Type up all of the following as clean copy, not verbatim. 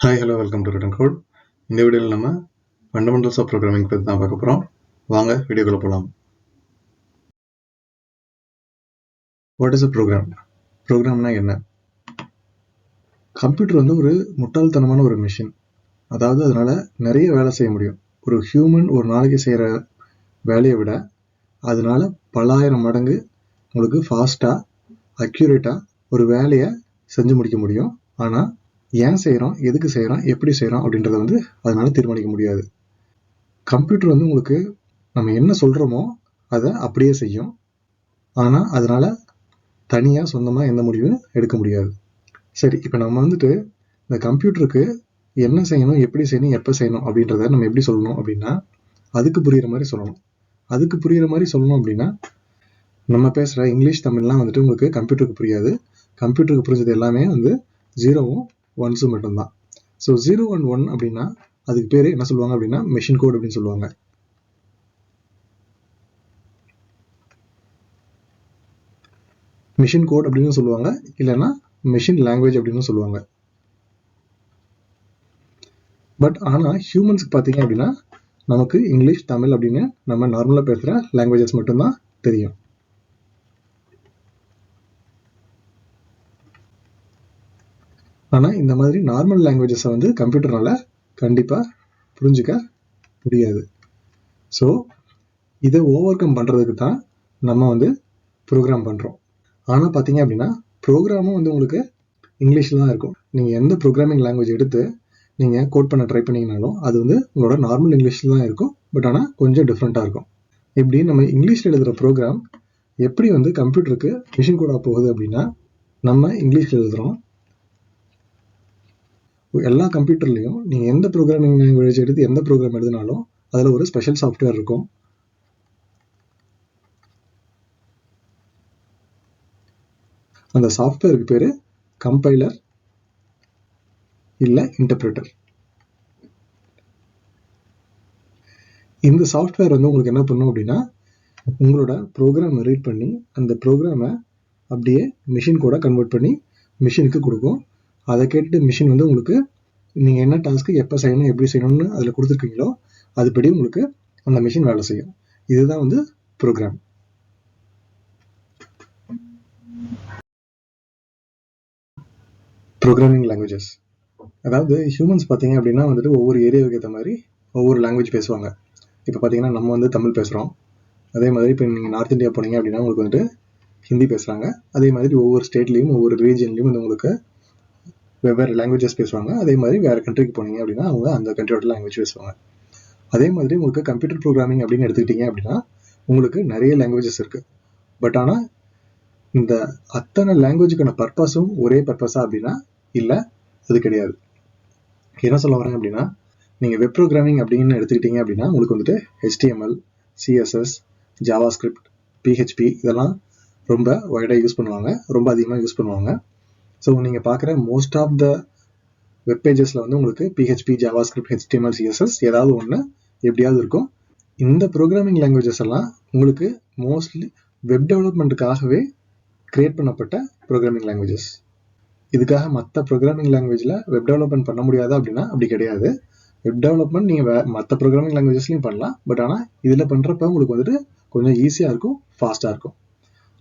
Hi hello welcome to written code. இந்த வீடியோவில் நம்ம ஃபண்டமெண்டல்ஸ் ஆஃப் ப்ரோக்ராமிங் பற்றி தான் பார்க்க போகிறோம். வாங்க வீடியோக்குள்ள போகலாம். What is a program? ப்ரோக்ராம்னா என்ன? கம்ப்யூட்டர் வந்து ஒரு முட்டாள்தனமான ஒரு மிஷின். அதாவது அதனால நிறைய வேலை செய்ய முடியும். ஒரு ஹியூமன் ஒரு நாளைக்கு செய்கிற வேலையை விட அதனால பல்லாயிரம் மடங்கு உங்களுக்கு ஃபாஸ்ட்டாக அக்யூரேட்டாக ஒரு வேலையை செஞ்சு முடிக்க முடியும். ஆனால் ஏன் செய்கிறோம், எதுக்கு செய்கிறோம், எப்படி செய்கிறோம் அப்படின்றத வந்து அதனால தீர்மானிக்க முடியாது. கம்ப்யூட்டர் வந்து உங்களுக்கு நம்ம என்ன சொல்கிறோமோ அதை அப்படியே செய்யும். ஆனால் அதனால் தனியாக சொந்தமாக எந்த முடிவும் எடுக்க முடியாது. சரி, இப்போ நம்ம வந்துட்டு இந்த கம்ப்யூட்டருக்கு என்ன செய்யணும், எப்படி செய்யணும், எப்போ செய்யணும் அப்படின்றத நம்ம எப்படி சொல்லணும் அப்படின்னா அதுக்கு புரிகிற மாதிரி சொல்லணும். அதுக்கு புரிகிற மாதிரி சொல்லணும் அப்படின்னா நம்ம பேசுகிற இங்கிலீஷ் தமிழ்லாம் வந்துட்டு உங்களுக்கு கம்ப்யூட்டருக்கு புரியாது. கம்ப்யூட்டருக்கு புரிஞ்சது எல்லாமே வந்து 0வும் 1ஸும் மட்டும்தான். ஸோ 0 and 1 அப்படின்னா அதுக்கு பேர் என்ன சொல்லுவாங்க அப்படின்னா மெஷின் கோட் அப்படின்னு சொல்லுவாங்க. மிஷின் கோட் அப்படின்னு சொல்லுவாங்க, இல்லைன்னா மெஷின் லாங்குவேஜ் அப்படின்னு சொல்லுவாங்க. பட் ஆனால் ஹியூமன்ஸ்க்கு பார்த்தீங்க அப்படின்னா நமக்கு இங்கிலீஷ் தமிழ் அப்படின்னு நம்ம நார்மலாக பேசுகிற லாங்குவேஜஸ் மட்டும்தான் தெரியும். ஆனால் இந்த மாதிரி நார்மல் லாங்குவேஜஸை வந்து கம்ப்யூட்டர்னால கண்டிப்பாக புரிஞ்சுக்க முடியாது. ஸோ இதை ஓவர் கம் பண்ணுறதுக்கு தான் நம்ம வந்து ப்ரோக்ராம் பண்ணுறோம். ஆனால் பார்த்தீங்க அப்படின்னா ப்ரோக்ராமும் வந்து உங்களுக்கு இங்கிலீஷில் தான் இருக்கும். நீங்கள் எந்த ப்ரோக்ராமிங் லாங்குவேஜ் எடுத்து நீங்கள் கோட் பண்ண ட்ரை பண்ணிங்கனாலும் அது வந்து உங்களோட நார்மல் இங்கிலீஷில் தான் இருக்கும். பட் ஆனால் கொஞ்சம் டிஃப்ரெண்ட்டாக இருக்கும். இப்படி நம்ம இங்கிலீஷில் எழுதுகிற ப்ரோக்ராம் எப்படி வந்து கம்ப்யூட்டருக்கு மிஷின் கோடாக போகுது அப்படின்னா நம்ம இங்கிலீஷில் எழுதுகிறோம். எல்லா கம்ப்யூட்டர்லையும் நீங்கள் எந்த ப்ரோக்ராமிங் லாங்குவேஜ் எடுத்து எந்த ப்ரோக்ராம் எழுதினாலும் அதில் ஒரு ஸ்பெஷல் சாஃப்ட்வேர் இருக்கும். அந்த சாஃப்ட்வேருக்கு பேர் கம்பைலர் இல்லை இன்டர்பிரட்டர். இந்த சாஃப்ட்வேர் வந்து உங்களுக்கு என்ன பண்ணும் அப்படின்னா உங்களோட ப்ரோக்ராமை ரீட் பண்ணி அந்த ப்ரோக்ராமை அப்படியே மிஷின் கூட கன்வெர்ட் பண்ணி மிஷினுக்கு கொடுக்கும். அதை கேட்டுட்டு மிஷின் வந்து உங்களுக்கு நீங்கள் என்ன டாஸ்க்கு எப்போ செய்யணும், எப்படி செய்யணும்னு அதில் கொடுத்துருக்கீங்களோ அதுபடி உங்களுக்கு அந்த மிஷின் வேலை செய்யும். இதுதான் வந்து ப்ரோக்ராம். ப்ரோக்ராமிங் லாங்குவேஜஸ், அதாவது ஹியூமன்ஸ் பார்த்தீங்க அப்படின்னா வந்துட்டு ஒவ்வொரு ஏரியாவுக்கு ஏற்ற மாதிரி ஒவ்வொரு லாங்குவேஜ் பேசுவாங்க. இப்போ பார்த்தீங்கன்னா நம்ம வந்து தமிழ் பேசுகிறோம். அதே மாதிரி இப்போ நீங்கள் நார்த் இந்தியா போனீங்க அப்படின்னா உங்களுக்கு வந்துட்டு ஹிந்தி பேசுகிறாங்க. அதே மாதிரி ஒவ்வொரு ஸ்டேட்லேயும் ஒவ்வொரு ரீஜன்லேயும் வந்து உங்களுக்கு வெவ்வேறு லாங்குவேஜஸ் பேசுவாங்க. அதே மாதிரி வேறு கண்ட்ரிக்கு போனீங்க அப்படின்னா அவங்க அந்த கண்ட்ரியோட லாங்குவேஜ் பேசுவாங்க. அதே மாதிரி உங்களுக்கு கம்ப்யூட்டர் ப்ரோக்ராமிங் அப்படின்னு எடுத்துக்கிட்டீங்க அப்படின்னா உங்களுக்கு நிறைய லாங்குவேஜஸ் இருக்குது. பட் ஆனால் இந்த அத்தனை லாங்குவேஜுக்கான பர்பஸும் ஒரே பர்பஸா அப்படின்னா இல்லை, அது கிடையாது. என்ன சொல்ல வரேன் அப்படின்னா நீங்கள் வெப் ப்ரோக்ராமிங் அப்படின்னு எடுத்துக்கிட்டீங்க அப்படின்னா உங்களுக்கு வந்துட்டு HTML, CSS, JavaScript, PHP இதெல்லாம் ரொம்ப வைடாக யூஸ் பண்ணுவாங்க, ரொம்ப அதிகமாக யூஸ் பண்ணுவாங்க. ஸோ நீங்கள் பார்க்குற மோஸ்ட் ஆஃப் த வெப் பேஜஸில் வந்து உங்களுக்கு PHP, JavaScript, HTML, CSS ஏதாவது ஒன்று எப்படியாவது இருக்கும். இந்த ப்ரோக்ராமிங் லாங்குவேஜஸ் எல்லாம் உங்களுக்கு மோஸ்ட்லி வெப் டெவலப்மெண்ட்டுக்காகவே கிரியேட் பண்ணப்பட்ட ப்ரோக்ராமிங் லாங்குவேஜஸ். இதுக்காக மற்ற ப்ரோக்ராமிங் லாங்குவேஜில் வெப் டெவலப்மெண்ட் பண்ண முடியாது அப்படின்னா அப்படி கிடையாது. வெப் டெவலப்மெண்ட் நீங்கள் மற்ற ப்ரோக்ராமிங் லாங்குவேஜஸ்லையும் பண்ணலாம். பட் ஆனால் இதில் பண்ணுறப்ப உங்களுக்கு வந்துட்டு கொஞ்சம் ஈஸியாக இருக்கும், ஃபாஸ்ட்டாக இருக்கும்.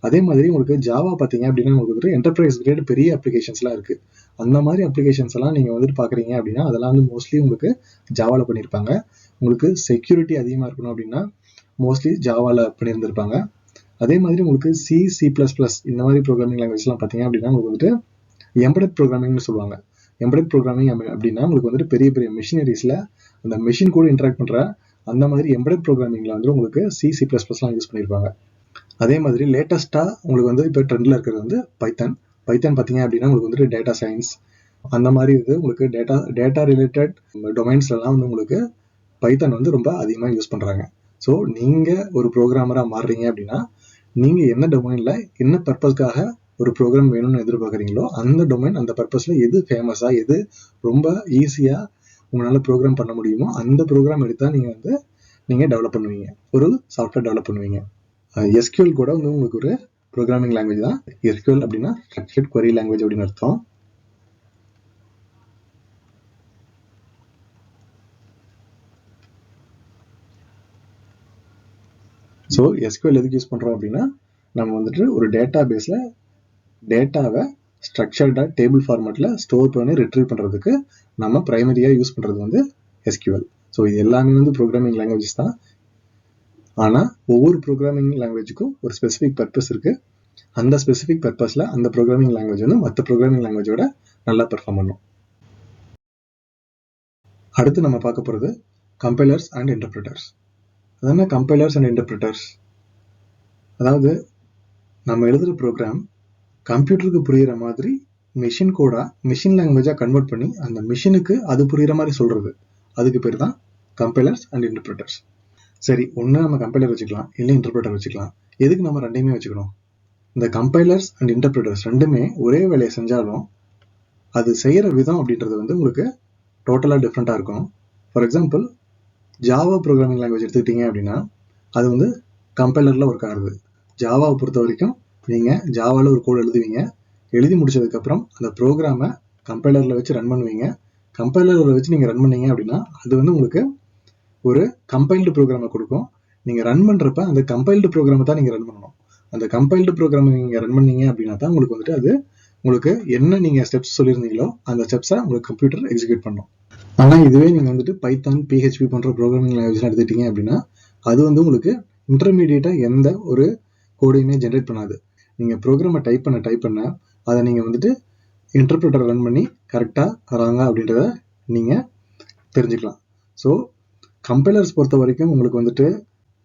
அதே மாதிரி உங்களுக்கு ஜாவா பார்த்தீங்க அப்படின்னா உங்களுக்கு வந்துட்டு என்டர்பிரைஸ் கிரேட் பெரிய அப்ளிகேஷன்ஸ்லாம் இருக்குது. அந்த மாதிரி அப்ளிகேஷன்ஸ் எல்லாம் நீங்கள் வந்துட்டு பார்க்குறீங்க அப்படின்னா அதெல்லாம் வந்து மோஸ்ட்லி உங்களுக்கு ஜாவாவில் பண்ணியிருப்பாங்க. உங்களுக்கு செக்யூரிட்டி அதிகமாக இருக்கணும் அப்படின்னா மோஸ்ட்லி ஜாவாவில் பண்ணியிருந்திருப்பாங்க. அதே மாதிரி உங்களுக்கு C++ இந்த மாதிரி ப்ரோக்ராமிங் லாங்குவேஜ்லாம் பார்த்தீங்க அப்படின்னா உங்களுக்கு வந்துட்டு எம்பெடட் ப்ரோக்ராமிங்னு சொல்லுவாங்க. எம்பெடட் ப்ரோக்ராமிங் அப்படின்னா உங்களுக்கு வந்துட்டு பெரிய பெரிய மிஷினரிஸில் அந்த மிஷின் கூட இன்ட்ராக்ட் பண்ணுற அந்த மாதிரி எம்பெடட் ப்ரோக்ராமிங்கில் வந்து உங்களுக்கு C++லாம் யூஸ் பண்ணியிருப்பாங்க. அதே மாதிரி லேட்டஸ்ட்டாக உங்களுக்கு வந்து இப்போ ட்ரெண்டில் இருக்கிறது வந்து பைத்தன் பார்த்தீங்க அப்படின்னா உங்களுக்கு வந்துட்டு டேட்டா சயின்ஸ் அந்த மாதிரி இது உங்களுக்கு டேட்டா ரிலேட்டட் டொமைன்ஸ்லாம் வந்து உங்களுக்கு பைத்தன் வந்து ரொம்ப அதிகமாக யூஸ் பண்ணுறாங்க. ஸோ நீங்கள் ஒரு ப்ரோக்ராமராக மாறுறீங்க அப்படின்னா நீங்கள் என்ன டொமைனில் என்ன பர்பஸ்க்காக ஒரு ப்ரோக்ராம் வேணும்னு எதிர்பார்க்குறீங்களோ அந்த டொமைன் அந்த பர்பஸில் எது ஃபேமஸாக எது ரொம்ப ஈஸியாக உங்களால் ப்ரோக்ராம் பண்ண முடியுமோ அந்த ப்ரோக்ராம் எடுத்தால் நீங்கள் டெவலப் பண்ணுவீங்க, ஒரு சாஃப்ட்வேர் டெவலப் பண்ணுவீங்க. SQL கூட வந்து உங்களுக்கு ஒரு ப்ரோக்ராமிங் லாங்குவேஜ் தான். SQL அப்படின்னா ஸ்ட்ரக்சர்ட் குவரி லாங்குவேஜ் அப்படின்னு அர்த்தம். ஸோ எஸ்கியூஎல் எதுக்கு யூஸ் பண்ணுறோம் அப்படின்னா, நம்ம வந்துட்டு ஒரு டேட்டா பேஸில் டேட்டாவை ஸ்ட்ரக்சர்டாக டேபிள் ஃபார்மேட்டில் ஸ்டோர் பண்ணி ரிட்ரீவ் பண்ணுறதுக்கு நம்ம ப்ரைமரியாக யூஸ் பண்ணுறது வந்து எஸ்கியூஎல். ஸோ இது எல்லாமே வந்து ப்ரோக்ராமிங் லாங்குவேஜஸ் தான். ஆனால் ஒவ்வொரு ப்ரோக்ராமிங் லாங்குவேஜுக்கும் ஒரு ஸ்பெசிஃபிக் பர்பஸ் இருக்குது. அந்த ஸ்பெசிஃபிக் பர்பஸில் அந்த ப்ரோக்ராமிங் லாங்குவேஜ் வந்து மற்ற ப்ரோக்ராமிங் லாங்குவேஜோட நல்லா பெர்ஃபார்ம் பண்ணும். அடுத்து நம்ம பார்க்க போகிறது கம்பைலர்ஸ் அண்ட் இன்டர்பிரிட்டர்ஸ். அதான கம்பைலர்ஸ் அண்ட் இன்டர்பிரிட்டர்ஸ், அதாவது நம்ம எழுதுகிற ப்ரோக்ராம் கம்ப்யூட்டருக்கு புரிகிற மாதிரி மிஷின் கோடா மிஷின் லாங்குவேஜாக கன்வெர்ட் பண்ணி அந்த மிஷினுக்கு அது புரிகிற மாதிரி சொல்கிறது, அதுக்கு பேர் தான் கம்பைலர்ஸ் அண்ட் இன்டர்பிரிட்டர்ஸ். சரி, ஒன்று நம்ம கம்பைலர் வச்சுக்கலாம், இல்லை இன்டர்பிரிட்டர் வச்சுக்கலாம். எதுக்கு நம்ம ரெண்டையுமே வச்சுக்கணும்? இந்த கம்பைலர்ஸ் அண்ட் இன்டர்பிரிட்டர்ஸ் ரெண்டுமே ஒரே வேலையை செஞ்சாலும் அது செய்கிற விதம் அப்படின்றது வந்து உங்களுக்கு டோட்டலாக டிஃப்ரெண்ட்டாக இருக்கும். For example, Java programming language எடுத்துக்கிட்டீங்க அப்படின்னா அது வந்து கம்பைலரில் ஒர்க் ஆகுது. ஜாவாவை பொறுத்த வரைக்கும் நீங்கள் ஜாவாவில் ஒரு கோட் எழுதுவீங்க, எழுதி முடிச்சதுக்கப்புறம் அந்த ப்ரோக்ராமை கம்பைலரில் வச்சு ரன் பண்ணுவீங்க. கம்பைலரில் வச்சு நீங்கள் ரன் பண்ணீங்க அப்படின்னா அது வந்து உங்களுக்கு ஒரு கம்பைல்டு ப்ரோக்ராமை கொடுக்கும். நீங்கள் ரன் பண்ணுறப்ப அந்த கம்பைல்டு ப்ரோக்ராமை தான் நீங்கள் ரன் பண்ணணும். அந்த கம்பைல்டு ப்ரோக்ராமை நீங்கள் ரன் பண்ணீங்க அப்படின்னா தான் உங்களுக்கு வந்துட்டு அது உங்களுக்கு என்ன நீங்கள் ஸ்டெப்ஸ் சொல்லியிருந்தீங்களோ அந்த ஸ்டெப்ஸை உங்களுக்கு கம்ப்யூட்டர் எக்ஸிக்யூட் பண்ணணும். ஆனால் இதுவே நீங்கள் வந்துட்டு பைத்தான், பிஹெச்பி போன்ற ப்ரோக்ராமிங் லாங்குவேஜ்லாம் எடுத்துக்கிட்டீங்க அப்படின்னா அது வந்து உங்களுக்கு இன்டர்மீடியட்டாக எந்த ஒரு கோடையுமே ஜென்ரேட் பண்ணாது. நீங்கள் ப்ரோக்ராமை டைப் பண்ண அதை நீங்கள் வந்துட்டு இன்டர்பிரிட்டர் ரன் பண்ணி கரெக்டாக ராங்க அப்படின்றத நீங்கள் தெரிஞ்சுக்கலாம். ஸோ கம்பைலர்ஸ் பொறுத்த வரைக்கும் உங்களுக்கு வந்துட்டு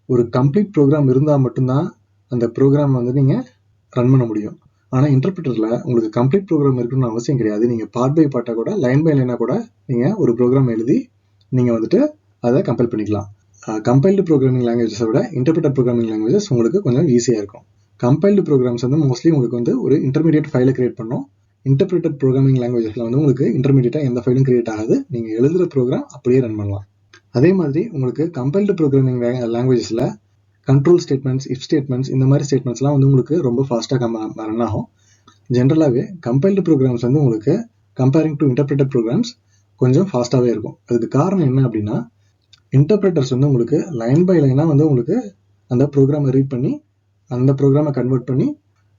ஒரு கம்ப்ளீட் ப்ரோக்ராம் இருந்தால் மட்டும்தான் அந்த ப்ரோக்ராம் வந்து நீங்கள் ரன் பண்ண முடியும். ஆனால் இன்டர்பிரிட்டரில் உங்களுக்கு கம்ப்ளீட் ப்ரோக்ராம் இருக்கணும்னு அவசியம் கிடையாது. நீங்கள் பார்ட் பை பார்ட்டாக கூட லைன் பை லைனாக கூட நீங்கள் ஒரு ப்ரோக்ராம் எழுதி நீங்கள் வந்துட்டு அதை கம்பைல் பண்ணிக்கலாம். கம்பைல்டு ப்ரோக்ராமிங் லாங்குவேஜஸை விட இன்டர்பிரிட்டர் ப்ரோக்ராமிங் லாங்குவேஜஸ் உங்களுக்கு கொஞ்சம் ஈஸியாக இருக்கும். கம்பைல்டு ப்ரோக்ராம்ஸ் வந்து மோஸ்ட்லி உங்களுக்கு வந்து ஒரு இன்டர்மீடியட் ஃபைலை கிரியேட் பண்ணும். இன்டர்பிரிட்டர் ப்ரோக்ராமிங் லாங்குவேஜஸில் வந்து உங்களுக்கு இன்டர்மீடியட்டாக எந்த ஃபைலும் கிரியேட் ஆகாது. நீங்கள் எழுதுகிற ப்ரோக்ராம் அப்படியே ரன் பண்ணலாம். அதே மாதிரி உங்களுக்கு கம்பைல்டு ப்ரோக்ராமிங் லாங்குவேஜஸில் கண்ட்ரோல் ஸ்டேட்மெண்ட்ஸ், இஃப் ஸ்டேட்மெண்ட்ஸ், இந்த மாதிரி ஸ்டேட்மெண்ட்ஸ்லாம் வந்து உங்களுக்கு ரொம்ப ஃபாஸ்ட்டாக ரன் ஆகும். ஜென்ரலாகவே கம்பைல்டு ப்ரோக்ராம்ஸ் வந்து உங்களுக்கு கம்பேரிங் டு இன்டர்பிரிட்டர் ப்ரோக்ராம்ஸ் கொஞ்சம் ஃபாஸ்ட்டாகவே இருக்கும். அதுக்கு காரணம் என்ன அப்படின்னா, இன்டர்பிரிட்டர்ஸ் வந்து உங்களுக்கு லைன் பை லைனாக வந்து உங்களுக்கு அந்த ப்ரோக்ராமை ரீட் பண்ணி அந்த ப்ரோக்ராமை கன்வெர்ட் பண்ணி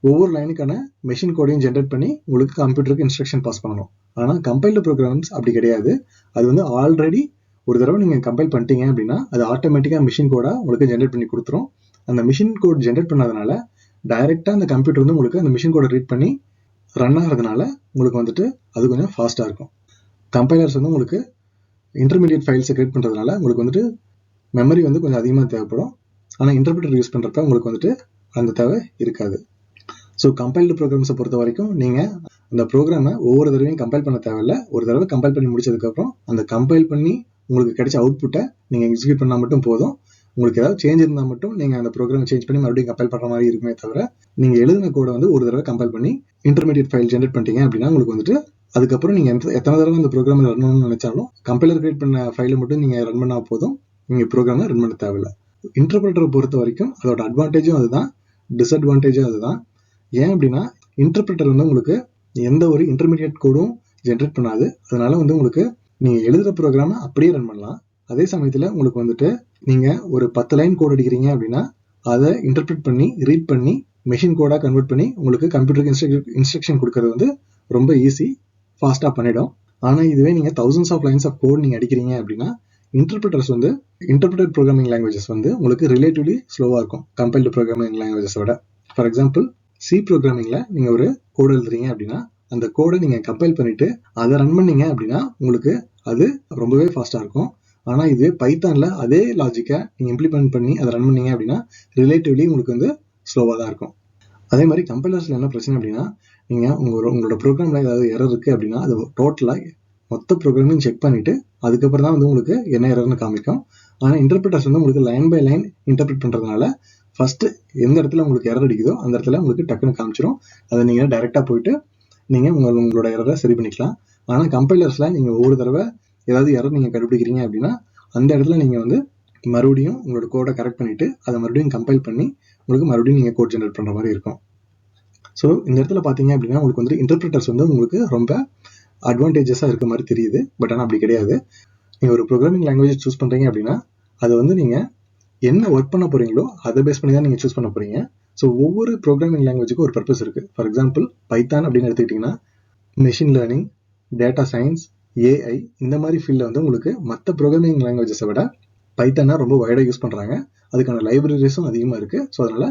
ஒவ்வொரு லைனுக்கான மெஷின் கோடையும் ஜென்ரேட் பண்ணி உங்களுக்கு கம்ப்யூட்டருக்கு இன்ஸ்ட்ரக்ஷன் பாஸ் பண்ணணும். ஆனால் கம்பைல்டு ப்ரோக்ராம்ஸ் அப்படி கிடையாது. அது வந்து ஆல்ரெடி ஒரு தடவை நீங்கள் கம்பைல் பண்ணிட்டீங்க அப்படின்னா அது ஆட்டோமேட்டிக்காக மிஷின் கோடாக உங்களுக்கு ஜென்ரேட் பண்ணி கொடுத்துரும். அந்த மிஷின் கோட் ஜென்ரேட் பண்ணாதனால டைரெக்டாக அந்த கம்ப்யூட்டர் வந்து உங்களுக்கு அந்த மிஷின் கோடை ரீட் பண்ணி ரன் ஆகிறதுனால உங்களுக்கு வந்துட்டு அது கொஞ்சம் ஃபாஸ்ட்டாக இருக்கும். கம்பைலர்ஸ் வந்து உங்களுக்கு இன்டர்மீடியட் ஃபைல்ஸை கிரியேட் பண்ணுறதுனால உங்களுக்கு வந்துட்டு மெமரி வந்து கொஞ்சம் அதிகமாக தேவைப்படும். ஆனால் இன்டர்பிரிட்டர் யூஸ் பண்ணுறப்ப உங்களுக்கு வந்துட்டு அந்த தேவை இருக்காது. ஸோ கம்பைல்டு ப்ரோக்ராம்ஸை பொறுத்த வரைக்கும் நீங்கள் அந்த ப்ரோக்ராமை ஒவ்வொரு தடவையும் கம்பைல் பண்ண தேவையில்லை. ஒரு தடவை கம்பைல் பண்ணி முடிச்சதுக்கப்புறம் அந்த கம்பைல் பண்ணி உங்களுக்கு கிடைச்ச அவுட்புட்டை நீங்கள் எக்ஸிக்யூட் பண்ணால் மட்டும் போதும். உங்களுக்கு ஏதாவது சேஞ்ச் இருந்தால் மட்டும் நீங்கள் அந்த ப்ரோக்ராம் சேஞ்ச் பண்ணி மறுபடியும் கம்பைல் பண்ணுற மாதிரி இருக்குமே தவிர, நீங்கள் எழுதின கோடை வந்து ஒரு தடவை கம்பைல் பண்ணி இன்டர்மீடியட் ஃபைல் ஜென்ரேட் பண்ணிட்டீங்க அப்படின்னா உங்களுக்கு வந்துட்டு அதுக்கப்புறம் நீங்கள் எத்தனை தடவை அந்த ப்ரோக்ராமில் ரன் பண்ணணும்னு நினைச்சாலும் கம்பைலர் கிரியேட் பண்ண ஃபைலை மட்டும் நீங்கள் ரன் பண்ணால் போதும். நீங்கள் ப்ரோக்ராமை ரன் பண்ண தேவையில்லை. இன்டர்பிரிட்டரை பொறுத்த வரைக்கும் அதோட அட்வான்டேஜும் அதுதான், டிஸ்அட்வான்டேஜும் அதுதான். ஏன் அப்படின்னா இன்டர்பிரிட்டர் வந்து உங்களுக்கு எந்த ஒரு இன்டர்மீடியட் கோடும் ஜென்ரேட் பண்ணாது. அதனால வந்து உங்களுக்கு நீங்கள் எழுதுகிற ப்ரோக்ராமை அப்படியே ரன் பண்ணலாம். அதே சமயத்தில் உங்களுக்கு வந்துட்டு நீங்கள் ஒரு 10 லைன் கோட் அடிக்கிறீங்க அப்படின்னா அதை இன்டர்பிரிட் பண்ணி ரீட் பண்ணி மெஷின் கோடாக கன்வெர்ட் பண்ணி உங்களுக்கு கம்ப்யூட்டருக்கு இன்ஸ்ட்ரக்ஷன் கொடுக்கறது வந்து ரொம்ப ஈஸி, ஃபாஸ்ட்டாக பண்ணிடும். ஆனால் இதுவே நீங்கள் thousands of lines of code நீங்கள் அடிக்கிறீங்க அப்படின்னா இன்டர்பிரிட்டர் ப்ரோக்ராமிங் லாங்குவேஜஸ் வந்து உங்களுக்கு ரிலேட்டிவ்லி ஸ்லோவாக இருக்கும் கம்பைல்டு ப்ரோக்ராமிங் லாங்குவேஜஸை விட. ஃபார் எக்ஸாம்பிள், சி ப்ரோக்ராமிங்கில் நீங்கள் ஒரு கோடு எழுதுறீங்க அப்படின்னா அந்த கோடை நீங்கள் கம்பைல் பண்ணிவிட்டு அதை ரன் பண்ணீங்க அப்படின்னா உங்களுக்கு அது ரொம்பவே ஃபாஸ்ட்டாக இருக்கும். ஆனால் இதுவே பைத்தானில் அதே லாஜிக்கை நீங்கள் இம்ப்ளிமெண்ட் பண்ணி அதை ரன் பண்ணீங்க அப்படின்னா ரிலேட்டிவ்லி உங்களுக்கு வந்து ஸ்லோவாக தான் இருக்கும். அதே மாதிரி கம்பைலர்ஸில் என்ன பிரச்சனை அப்படின்னா, நீங்கள் உங்களோட ப்ரோக்ராமில் ஏதாவது எரர் இருக்குது அப்படின்னா அது டோட்டலாக மொத்த ப்ரோக்ராமையும் செக் பண்ணிவிட்டு அதுக்கப்புறம் தான் வந்து உங்களுக்கு என்ன எரர்னு காமிக்கும். ஆனால் இன்டர்பிரிட்டர்ஸ் வந்து உங்களுக்கு லைன் பை லைன் இன்டர்பிரிட் பண்ணுறதுனால ஃபஸ்ட்டு எந்த இடத்துல உங்களுக்கு எரர் அடிக்குதோ அந்த இடத்துல உங்களுக்கு டக்குன்னு காமிச்சிடும். அதை நீங்கள் டைரெக்டாக போயிட்டு நீங்கள் உங்களோட எரரை சரி பண்ணிக்கலாம். ஆனால் கம்பைலர்ஸில் நீங்கள் ஒவ்வொரு தடவை ஏதாவது எரர் நீங்கள் கண்டுபிடிக்கிறீங்க அப்படின்னா அந்த இடத்துல நீங்கள் வந்து மறுபடியும் உங்களோட கோடை கரெக்ட் பண்ணிவிட்டு அதை மறுபடியும் கம்பைல் பண்ணி உங்களுக்கு மறுபடியும் நீங்கள் கோட் ஜென்ரேட் பண்ணுற மாதிரி இருக்கும். ஸோ இந்த இடத்துல பார்த்தீங்க அப்படின்னா உங்களுக்கு வந்து இன்டர்பிரிட்டர்ஸ் வந்து உங்களுக்கு ரொம்ப அட்வான்டேஜஸாக இருக்க மாதிரி தெரியுது. பட் ஆனால் அப்படி கிடையாது. நீங்கள் ஒரு ப்ரோக்ராமிங் லாங்குவேஜ் சூஸ் பண்ணுறீங்க அப்படின்னா அதை வந்து நீங்கள் என்ன ஒர்க் பண்ண போறீங்களோ அதை பேஸ் பண்ணி தான் நீங்கள் சூஸ் பண்ண போறீங்க. ஸோ ஒவ்வொரு ப்ரோக்ராமிங் லாங்குவேஜுக்கும் ஒரு பர்பஸ் இருக்குது. ஃபார் எக்ஸாம்பிள் பைத்தான் அப்படின்னு எடுத்துக்கிட்டிங்கன்னா machine learning, data science, AI இந்த மாதிரி ஃபீல்டில் வந்து உங்களுக்கு மற்ற ப்ரோக்ராமிங் லாங்குவேஜஸை விட பைத்தானை ரொம்ப வைடாக யூஸ் பண்ணுறாங்க. அதுக்கான லைப்ரரிஸும் அதிகமாக இருக்குது. ஸோ அதனால்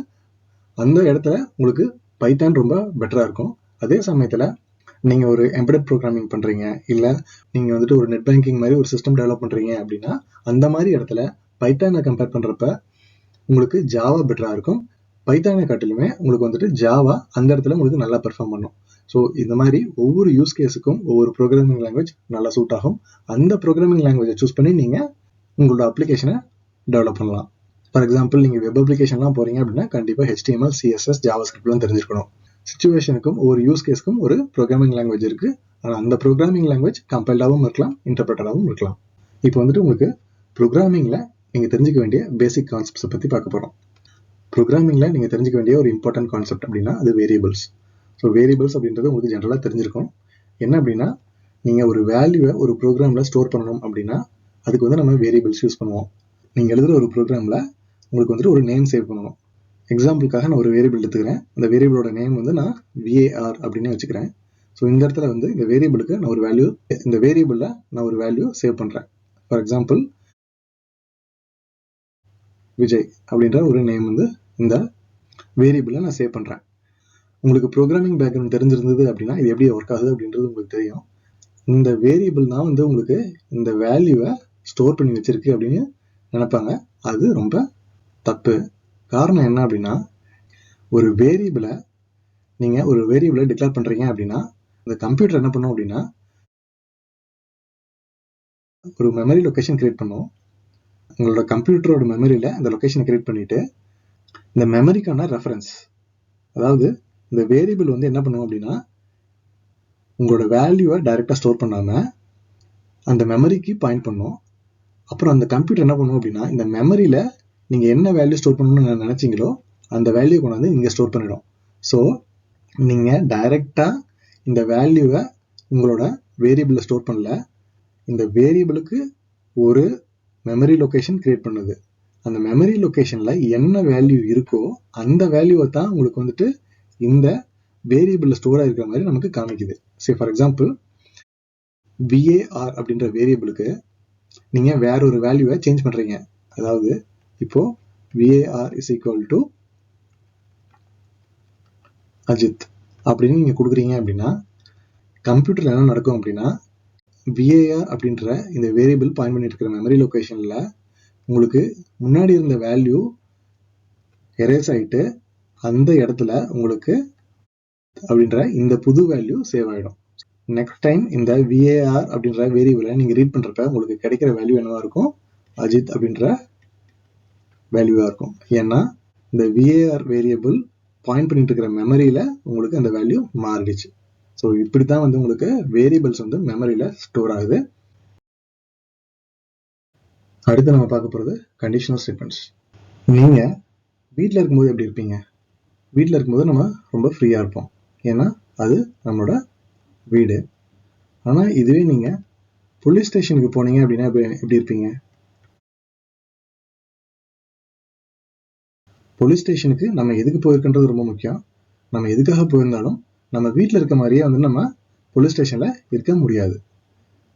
அந்த இடத்துல உங்களுக்கு பைத்தான் ரொம்ப பெட்டராக இருக்கும். அதே சமயத்தில் நீங்கள் ஒரு எம்பெடட் ப்ரோக்ராமிங் பண்ணுறீங்க, இல்லை நீங்கள் வந்துட்டு ஒரு நெட் பேங்கிங் மாதிரி ஒரு சிஸ்டம் டெவலப் பண்ணுறீங்க அப்படின்னா அந்த மாதிரி இடத்துல பைத்தானை கம்பேர் பண்ணுறப்ப உங்களுக்கு ஜாவா பெட்டராக இருக்கும். பைத்தானை காட்டிலுமே உங்களுக்கு வந்துட்டு ஜாவா அந்த இடத்துல உங்களுக்கு நல்லா பெர்ஃபார்ம் பண்ணும். ஸோ இந்த மாதிரி ஒவ்வொரு யூஸ் கேஸுக்கும் ஒவ்வொரு ப்ரோக்ராமிங் லாங்குவேஜ் நல்லா சூட் ஆகும். அந்த ப்ரோக்ராமிங் லாங்குவேஜை சூஸ் பண்ணி நீங்கள் உங்களோட அப்ளிகேஷனை டெவலப் பண்ணலாம். ஃபார் எக்ஸாம்பிள் நீங்கள் வெப் அப்ளிகேஷன்லாம் போகிறீங்க அப்படின்னா கண்டிப்பாக HTML, CSS, ஜாவாஸ்கிரிப்ட்லாம் தெரிஞ்சிருக்கணும். சிச்சுவேஷனுக்கும் ஒவ்வொரு யூஸ் கேஸ்க்கும் ஒரு ப்ரோக்ராமிங் லாங்குவேஜ் இருக்குது. ஆனால் அந்த ப்ரோக்ராமிங் லாங்குவேஜ் கம்பைல்டாகவும் இருக்கலாம், இன்டர்பிரட்டடாகவும் இருக்கலாம். இப்போ வந்துட்டு உங்களுக்கு ப்ரோக்ராமிங்கில் நீங்கள் தெரிஞ்சுக்க வேண்டிய பேசிக் கான்செப்ட்ஸை பற்றி பார்க்க போகிறோம். ப்ரோக்ராமிங்கில் நீங்கள் தெரிஞ்சுக்க வேண்டிய ஒரு இம்பார்ட்டன்ட் கான்செப்ட் அப்படின்னா அது வேரியபிள்ஸ். ஸோ வேரியபிள்ஸ் அப்படின்றது உங்களுக்கு ஜென்ரலாக தெரிஞ்சிருக்கும். என்ன அப்படின்னா நீங்கள் ஒரு வேல்யூவை ஒரு ப்ரோக்ராமில் ஸ்டோர் பண்ணணும் அப்படின்னா அதுக்கு வந்து நம்ம வேரியபிள்ஸ் யூஸ் பண்ணுவோம். நீங்கள் எழுதுகிற ஒரு ப்ரோக்ராமில் உங்களுக்கு வந்துட்டு ஒரு நேம் சேவ் பண்ணணும். எக்ஸாம்பிளுக்காக நான் ஒரு வேரியபிள் எடுத்துக்கிறேன். அந்த வேரியபிளோட நேம் வந்து நான் VAR அப்படின்னு வச்சுக்கிறேன். ஸோ இந்த இடத்துல வந்து இந்த வேரியபிளுக்கு நான் ஒரு வேல்யூ, இந்த வேரியபிளில் நான் ஒரு வேல்யூ சேவ் பண்ணுறேன். ஃபார் எக்ஸாம்பிள் விஜய் அப்படின்ற ஒரு நேம் வந்து இந்த வேரியபிளில் நான் சேவ் பண்ணுறேன். உங்களுக்கு ப்ரோக்ராமிங் பேக்ரவுண்ட் தெரிஞ்சிருந்தது அப்படின்னா இது எப்படி ஒர்க் ஆகுது அப்படின்றது உங்களுக்கு தெரியும். இந்த வேரியபிள் தான் வந்து உங்களுக்கு இந்த வேல்யூவை ஸ்டோர் பண்ணி வச்சிருக்கு அப்படின்னு நினைப்பாங்க. அது ரொம்ப தப்பு. காரணம் என்ன அப்படின்னா ஒரு வேரியபிளை நீங்கள் ஒரு வேரியபிளை டிக்ளேர் பண்ணுறீங்க அப்படின்னா இந்த கம்ப்யூட்டர் என்ன பண்ணும் அப்படின்னா ஒரு மெமரி லொக்கேஷன் கிரியேட் பண்ணும். உங்களோட கம்ப்யூட்டரோட மெமரியில் இந்த லொக்கேஷனை கிரியேட் பண்ணிட்டு இந்த மெமரிக்கான ரெஃபரன்ஸ், அதாவது இந்த வேரியபிள் வந்து என்ன பண்ணும் அப்படின்னா உங்களோட வேல்யூவை டைரெக்டாக ஸ்டோர் பண்ணாமல் அந்த மெமரிக்கு பாயிண்ட் பண்ணும். அப்புறம் அந்த கம்ப்யூட்டர் என்ன பண்ணும் அப்படின்னா இந்த மெமரியில் நீங்கள் என்ன வேல்யூ ஸ்டோர் பண்ணணும்னு நினச்சிங்களோ அந்த வேல்யூ கொண்டு வந்து இங்கே ஸ்டோர் பண்ணிடும். ஸோ நீங்கள் டைரெக்டாக இந்த வேல்யூவை உங்களோட வேரியபிளில் ஸ்டோர் பண்ணல, இந்த வேரியபிளுக்கு ஒரு மெமரி லொக்கேஷன் கிரியேட் பண்ணுது. அந்த மெமரி லொக்கேஷனில் என்ன வேல்யூ இருக்கோ அந்த வேல்யூவை தான் உங்களுக்கு வந்துட்டு இந்த வேரியபிளில் ஸ்டோர் ஆகிருக்கிற மாதிரி நமக்கு காமிக்குது. சரி, ஃபார் எக்ஸாம்பிள் VAR அப்படின்ற வேரியபிளுக்கு நீங்கள் வேற ஒரு வேல்யூவை சேஞ்ச் பண்ணுறீங்க. அதாவது இப்போ VAR is equal to Ajith அப்படின்னு நீங்கள் கொடுக்குறீங்க அப்படின்னா கம்ப்யூட்டரில் என்ன நடக்கும் அப்படின்னா VAR அப்படின்ற இந்த வேரியபிள் பாயிண்ட் பண்ணிட்டு இருக்கிற மெமரி லொக்கேஷனில் உங்களுக்கு முன்னாடி இருந்த வேல்யூ எரேஸ் ஆகிட்டு அந்த இடத்துல உங்களுக்கு அப்படின்ற இந்த புது வேல்யூ சேவ் ஆகிடும். நெக்ஸ்ட் டைம் இந்த VAR அப்படின்ற வேரியபிளை நீங்கள் ரீட் பண்ணுறப்ப உங்களுக்கு கிடைக்கிற வேல்யூ என்னவா இருக்கும்? அஜித் அப்படின்ற வேல்யூவாக இருக்கும். ஏன்னா இந்த VAR வேரியபிள் பாயிண்ட் பண்ணிட்டு இருக்கிற மெமரியில் உங்களுக்கு அந்த வேல்யூ மாறிடுச்சு. ஸோ இப்படி தான் வந்து உங்களுக்கு வேரியபிள்ஸ் வந்து மெமரியில் ஸ்டோர் ஆகுது. அடுத்து நம்ம பார்க்க போகிறது கண்டிஷனல் ஸ்டேட்மெண்ட்ஸ். நீங்கள் வீட்டில் இருக்கும்போது எப்படி இருப்பீங்க? வீட்டில் இருக்கும்போது நம்ம ரொம்ப ஃப்ரீயாக இருப்போம், ஏன்னா அது நம்மளோட வீடு. ஆனால் இதுவே நீங்கள் போலீஸ் ஸ்டேஷனுக்கு போனீங்க அப்படின்னா எப்படி இருப்பீங்க? போலீஸ் ஸ்டேஷனுக்கு நம்ம எதுக்கு போயிருக்கின்றது ரொம்ப முக்கியம். நம்ம எதுக்காக போயிருந்தாலும் நம்ம வீட்டில் இருக்க மாதிரியே வந்து நம்ம போலீஸ் ஸ்டேஷனில் இருக்க முடியாது.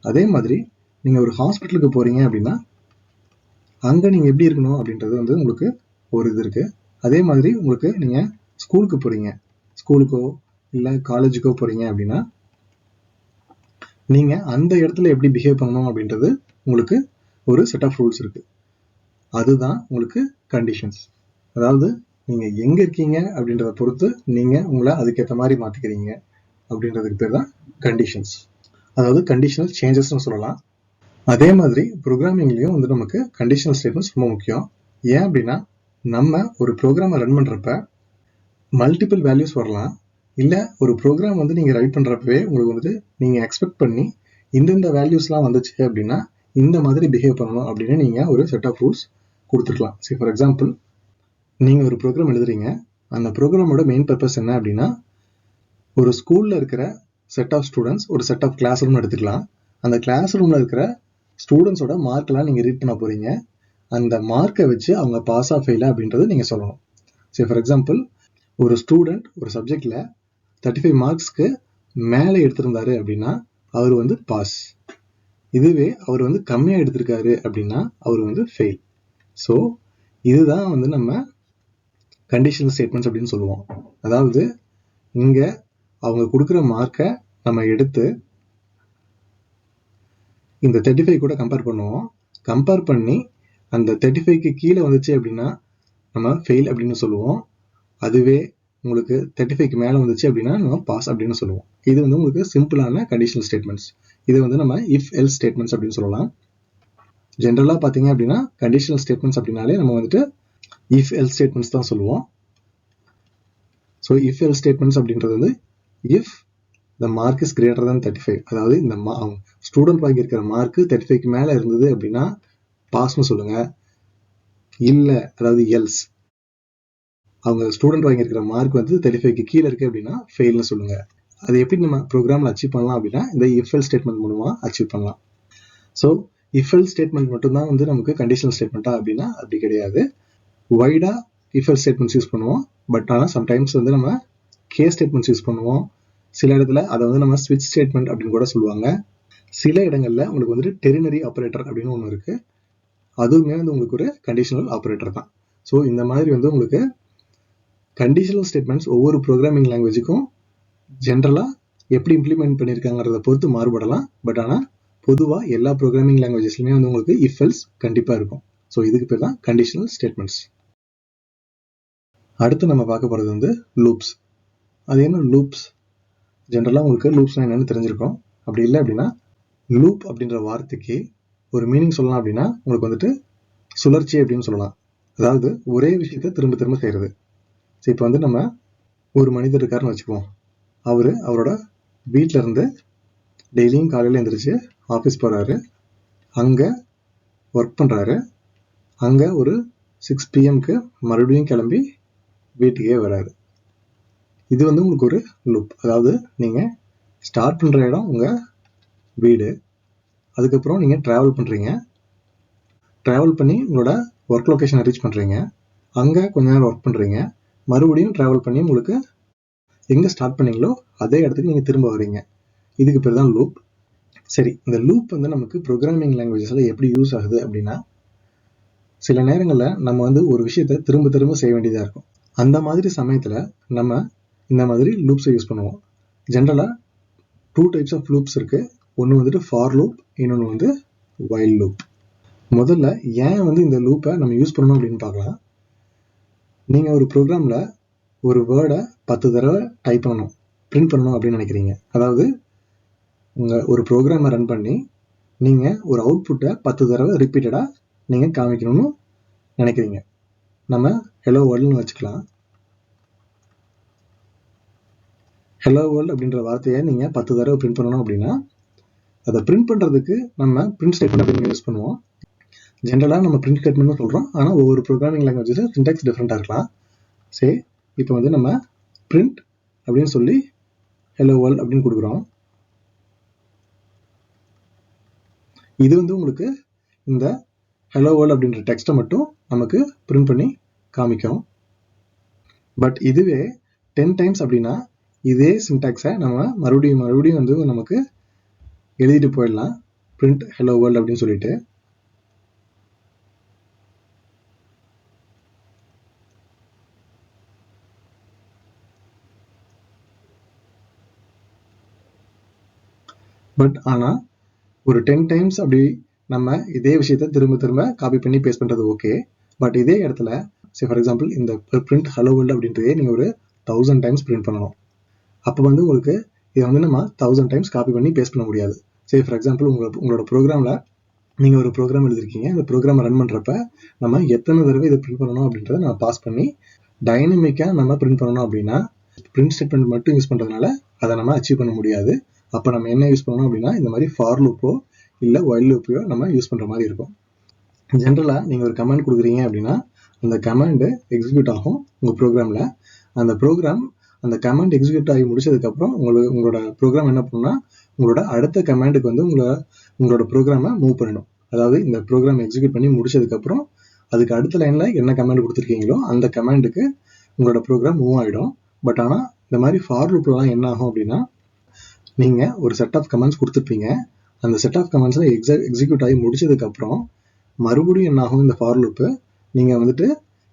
அதே மாதிரி நீங்கள் ஒரு ஹாஸ்பிட்டலுக்கு போகிறீங்க அப்படின்னா அங்கே நீங்கள் எப்படி இருக்கணும் அப்படின்றது வந்து உங்களுக்கு ஒரு இது இருக்குது. அதே மாதிரி உங்களுக்கு நீங்கள் ஸ்கூலுக்கு போகிறீங்க, ஸ்கூலுக்கோ இல்லை காலேஜுக்கோ போகிறீங்க அப்படின்னா நீங்கள் அந்த இடத்துல எப்படி பிஹேவ் பண்ணணும் அப்படின்றது உங்களுக்கு ஒரு செட் ஆஃப் ரூல்ஸ் இருக்குது. அதுதான் உங்களுக்கு கண்டிஷன்ஸ். அதாவது நீங்கள் எங்கே இருக்கீங்க அப்படின்றத பொறுத்து நீங்கள் உங்களை அதுக்கேற்ற மாதிரி மாற்றிக்கிறீங்க அப்படின்றதுக்கு பேர் தான் கண்டிஷன்ஸ். அதாவது கண்டிஷனல் சேஞ்சஸ்ன்னு சொல்லலாம். அதே மாதிரி ப்ரோக்ராமிங்லேயும் வந்து நமக்கு கண்டிஷனல் ஸ்டேட்மெண்ட்ஸ் ரொம்ப முக்கியம். ஏன் அப்படின்னா நம்ம ஒரு ப்ரோக்ராமை ரன் பண்ணுறப்ப மல்டிபிள் வேல்யூஸ் வரலாம். இல்லை ஒரு ப்ரோக்ராம் வந்து நீங்கள் ரைட் பண்ணுறப்பவே உங்களுக்கு வந்துட்டு நீங்கள் எக்ஸ்பெக்ட் பண்ணி இந்தந்த வேல்யூஸ்லாம் வந்துச்சு அப்படின்னா இந்த மாதிரி பிஹேவ் பண்ணணும் அப்படின்னு நீங்கள் ஒரு செட் ஆஃப் ரூல்ஸ் கொடுத்துருக்கலாம். சரி, ஃபார் எக்ஸாம்பிள் நீங்கள் ஒரு ப்ரோக்ராம் எழுதுறீங்க. அந்த ப்ரோக்ராமோட மெயின் பர்பஸ் என்ன அப்படின்னா ஒரு ஸ்கூலில் இருக்கிற செட் ஆஃப் ஸ்டூடெண்ட்ஸ் ஒரு செட் ஆஃப் கிளாஸ் ரூம்னு எடுத்துக்கலாம். அந்த கிளாஸ் ரூமில் இருக்கிற ஸ்டூடெண்ட்ஸோட மார்க்கெலாம் நீங்கள் ரீட் பண்ண போகிறீங்க. அந்த மார்க்கை வச்சு அவங்க பாஸா ஃபெயிலா அப்படின்றத நீங்கள் சொல்லணும். சரி, ஃபார் எக்ஸாம்பிள், ஒரு ஸ்டூடெண்ட் ஒரு சப்ஜெக்டில் 35 மார்க்ஸ்க்கு மேலே எடுத்திருந்தாரு அப்படின்னா அவர் வந்து பாஸ். இதுவே அவர் வந்து கம்மியாக எடுத்திருக்காரு அப்படின்னா அவர் வந்து ஃபெயில். ஸோ இதுதான் வந்து நம்ம கண்டிஷனல் ஸ்டேட்மெண்ட்ஸ் அப்படின்னு சொல்லுவோம். அதாவது இங்கே அவங்க கொடுக்குற மார்க்கை நம்ம எடுத்து இந்த 35 கூட கம்பேர் பண்ணுவோம். கம்பேர் பண்ணி அந்த 35க்கு கீழே வந்துச்சு அப்படின்னா நம்ம ஃபெயில் அப்படின்னு சொல்லுவோம். அதுவே உங்களுக்கு 35க்கு மேலே வந்துச்சு அப்படின்னா நம்ம பாஸ் அப்படின்னு சொல்லுவோம். இது வந்து உங்களுக்கு சிம்பிளான கண்டிஷனல் ஸ்டேட்மெண்ட்ஸ். இது வந்து நம்ம இஃப் எல்ஸ் ஸ்டேட்மெண்ட்ஸ் அப்படின்னு சொல்லலாம். ஜென்ரலாக பார்த்தீங்க அப்படின்னா கண்டிஷனல் ஸ்டேட்மெண்ட்ஸ் அப்படின்னாலே நம்ம வந்துட்டு இஃப் எல்ஸ் ஸ்டேட்மெண்ட்ஸ் தான் சொல்லுவோம். ஸோ இஃப் எல்ஸ் ஸ்டேட்மெண்ட்ஸ் அப்படின்றது வந்து if the mark is greater than 35, அதாவது இந்த ஸ்டூடெண்ட் வாங்கியிருக்கிற மார்க்கு 35க்கு மேலே இருந்தது அப்படின்னா பாஸ்ன்னு சொல்லுங்க. இல்லை, அதாவது எல்ஸ் அவங்க ஸ்டூடெண்ட் வாங்கியிருக்கிற மார்க் வந்து 35க்கு கீழே இருக்கு அப்படின்னா ஃபெயில்னு சொல்லுங்க. அது எப்படி நம்ம ப்ரோக்ராமில் அச்சீவ் பண்ணலாம் அப்படின்னா இந்த இஃப் எல்ஸ் ஸ்டேட்மெண்ட் மூலமாக அச்சீவ் பண்ணலாம். ஸோ இஃப் எல்ஸ் ஸ்டேட்மெண்ட் மட்டும்தான் வந்து நமக்கு கண்டிஷனல் ஸ்டேட்மெண்ட்டா அப்படின்னா அப்படி கிடையாது. வைடா இஃப் எல்ஸ் ஸ்டேட்மெண்ட்ஸ் யூஸ் பண்ணுவோம். பட் ஆனால் சம்டைம்ஸ் வந்து நம்ம கே ஸ்டேட்மெண்ட்ஸ் யூஸ் பண்ணுவோம். சில இடத்துல அதை வந்து நம்ம ஸ்விட்ச் ஸ்டேட்மெண்ட் அப்படின்னு கூட சொல்லுவாங்க. சில இடங்கள்ல உங்களுக்கு வந்துட்டு டெரினரி ஆப்ரேட்டர் அப்படின்னு ஒன்று இருக்கு. அதுவுமே வந்து உங்களுக்கு ஒரு கண்டிஷனல் ஆப்ரேட்டர் தான். ஸோ இந்த மாதிரி வந்து உங்களுக்கு கண்டிஷனல் ஸ்டேட்மெண்ட்ஸ் ஒவ்வொரு ப்ரோக்ராமிங் லாங்குவேஜுக்கும் ஜென்ரலாக எப்படி இம்ப்ளிமெண்ட் பண்ணியிருக்காங்கிறத பொறுத்து மாறுபடலாம். பட் ஆனால் பொதுவாக எல்லா ப்ரோக்ராமிங் லாங்குவேஜஸ்லையுமே வந்து உங்களுக்கு இஃப் எல்ஸ் கண்டிப்பாக இருக்கும். ஸோ இதுக்கு பேர் தான் கண்டிஷனல் ஸ்டேட்மெண்ட்ஸ். அடுத்து நம்ம பார்க்க போகிறது வந்து லூப்ஸ். அது என்ன லூப்ஸ்? ஜென்ரலாக உங்களுக்கு லூப்ஸ்னால் என்னென்னு தெரிஞ்சிருக்கும். அப்படி இல்லை அப்படின்னா லூப் அப்படின்ற வார்த்தைக்கு ஒரு மீனிங் சொல்லலாம் அப்படின்னா உங்களுக்கு வந்துட்டு சுழற்சி அப்படின்னு சொல்லலாம். அதாவது ஒரே விஷயத்தை திரும்ப திரும்ப செய்கிறது. ஸோ இப்போ வந்து நம்ம ஒரு மனிதர் இருக்காருன்னு வச்சுக்குவோம். அவரோட வீட்டில் இருந்து டெய்லியும் காலையில் எழுந்திரிச்சு ஆஃபீஸ் போகிறாரு. அங்கே ஒர்க் பண்ணுறாரு. அங்கே ஒரு 6 PM மறுபடியும் கிளம்பி வீட்டுக்கே வராரு. இது வந்து உங்களுக்கு ஒரு லூப். அதாவது நீங்கள் ஸ்டார்ட் பண்ணுற இடம் உங்கள் வீடு. அதுக்கப்புறம் நீங்கள் ட்ராவல் பண்ணுறீங்க. ட்ராவல் பண்ணி உங்களோட ஒர்க் லொக்கேஷனை ரீச் பண்ணுறீங்க. அங்கே கொஞ்ச நேரம் ஒர்க் பண்ணுறீங்க. மறுபடியும் ட்ராவல் பண்ணி உங்களுக்கு எங்கே ஸ்டார்ட் பண்ணீங்களோ அதே இடத்துக்கு நீங்கள் திரும்ப வரீங்க. இதுக்கு பேர் தான் லூப். சரி, இந்த லூப் வந்து நமக்கு ப்ரோக்ராமிங் லாங்குவேஜஸில் எப்படி யூஸ் ஆகுது அப்படின்னா, சில நேரங்களில் நம்ம வந்து ஒரு விஷயத்தை திரும்ப திரும்ப செய்ய வேண்டியதாக இருக்கும். அந்த மாதிரி சமயத்தில் நம்ம இந்த மாதிரி லூப்ஸை யூஸ் பண்ணுவோம். ஜென்ரலாக 2 டைப்ஸ் ஆஃப் லூப்ஸ் இருக்குது. ஒன்று வந்துட்டு ஃபார் லூப், இன்னொன்று வந்து வைல் லூப். முதல்ல ஏன் வந்து இந்த லூப்பை நம்ம யூஸ் பண்ணணும் அப்படின்னு பார்க்கலாம். நீங்கள் ஒரு ப்ரோக்ராமில் ஒரு வேர்டை 10 தடவை டைப் பண்ணணும், பிரிண்ட் பண்ணணும் அப்படின்னு நினைக்கிறீங்க. அதாவது உங்கள் ஒரு ப்ரோக்ராமை ரன் பண்ணி நீங்கள் ஒரு அவுட்புட்டை 10 தடவை ரிப்பீட்டடாக நீங்கள் காமிக்கணும்னு நினைக்கிறீங்க. நம்ம ஹலோ வேர்ல்டுன்னு வச்சுக்கலாம். ஹலோ வேர்ல்டு அப்படின்ற வார்த்தையை நீங்கள் 10 தடவை பிரிண்ட் பண்ணணும் அப்படின்னா அதை பிரிண்ட் பண்ணுறதுக்கு நம்ம பிரிண்ட் ஸ்டேட்மெண்ட் அப்படின்னு யூஸ் பண்ணுவோம். ஜென்ரலாக நம்ம பிரிண்ட் ஸ்டேட்மெண்ட்னு சொல்கிறோம். ஆனால் ஒவ்வொரு ப்ரோக்ராமிங் லாங்குவேஜஸ் சின்டாக்ஸ் டிஃப்ரெண்ட்டாக இருக்கலாம். சரி, இப்போ வந்து நம்ம பிரிண்ட் அப்படின்னு சொல்லி ஹலோ வேர்ல்ட் அப்படின்னு கொடுக்குறோம். இது வந்து உங்களுக்கு இந்த ஹலோ வேர்ல்ட் அப்படின்ற டெக்ஸ்ட்டை மட்டும் நமக்கு பிரிண்ட் பண்ணி காமிக்கும். பட் இதுவே 10 டைம்ஸ் அப்படின்னா இதே சின்டாக்ஸை நம்ம மறுபடியும் வந்து நமக்கு எழுதிட்டு போயிடலாம். பிரிண்ட் ஹலோ வேர்ல்ட் அப்படின்னு சொல்லிட்டு. பட் ஆனால் ஒரு 10 டைம்ஸ் அப்படி நம்ம இதே விஷயத்தை திரும்ப திரும்ப காப்பி பண்ணி பேஸ்ட் பண்ணுறது ஓகே. பட் இதே இடத்துல ஃபார் எக்ஸாம்பிள் இந்த பிரிண்ட் ஹலோ வேர்ல்ட் அப்படின்றதே நீங்கள் ஒரு 1000 டைம்ஸ் பிரிண்ட் பண்ணணும். அப்போ வந்து உங்களுக்கு இதை வந்து நம்ம 1000 டைம்ஸ் காப்பி பண்ணி பேஸ்ட் பண்ண முடியாது. ஃபார் எக்ஸாம்பிள் உங்களோட ப்ரோக்ராமில் நீங்கள் ஒரு ப்ரோக்ராம் எழுதிருக்கீங்க. அந்த ப்ரோக்ராமை ரன் பண்ணுறப்ப நம்ம எத்தனை தடவை இதை பிரிண்ட் பண்ணணும் அப்படின்றத நம்ம பாஸ் பண்ணி டைனமிக்காக நம்ம பிரிண்ட் பண்ணணும் அப்படின்னா பிரிண்ட் ஸ்டேட்மெண்ட் மட்டும் யூஸ் பண்ணுறதுனால அதை நம்ம அச்சீவ் பண்ண முடியாது. அப்போ நம்ம என்ன யூஸ் பண்ணணும் அப்படின்னா இந்த மாதிரி ஃபார் லூப்போ இல்லை வைல் லூப்பையோ நம்ம யூஸ் பண்ணுற மாதிரி இருக்கும். ஜென்ரலாக நீங்கள் ஒரு கமாண்ட் கொடுக்குறீங்க அப்படின்னா அந்த கமாண்டு எக்ஸிக்யூட் ஆகும் உங்கள் ப்ரோக்ராமில். அந்த கமாண்ட் எக்ஸிக்யூட் ஆகி முடிச்சதுக்கப்புறம் உங்களோட ப்ரோக்ராம் என்ன பண்ணுன்னா உங்களோட அடுத்த கமாண்டுக்கு வந்து உங்களோட ப்ரோக்ராமை மூவ் பண்ணணும். அதாவது இந்த ப்ரோக்ராம் எக்ஸிக்யூட் பண்ணி முடிச்சதுக்கப்புறம் அதுக்கு அடுத்த லைனில் என்ன கமாண்ட் கொடுத்துருக்கீங்களோ அந்த கமாண்டுக்கு உங்களோட ப்ரோக்ராம் மூவ் ஆகிடும். பட் ஆனால் இந்த மாதிரி ஃபார் லூப்லாம் என்ன ஆகும் அப்படின்னா, நீங்கள் ஒரு செட் ஆஃப் கமாண்ட்ஸ் கொடுத்துருப்பீங்க. அந்த செட் ஆஃப் கமாண்ட்ஸில் எக்ஸிக்யூட் ஆகி முடிச்சதுக்கப்புறம் மறுபடியும் என்ன ஆகும், இந்த ஃபார் லூப்பு நீங்கள் வந்துட்டு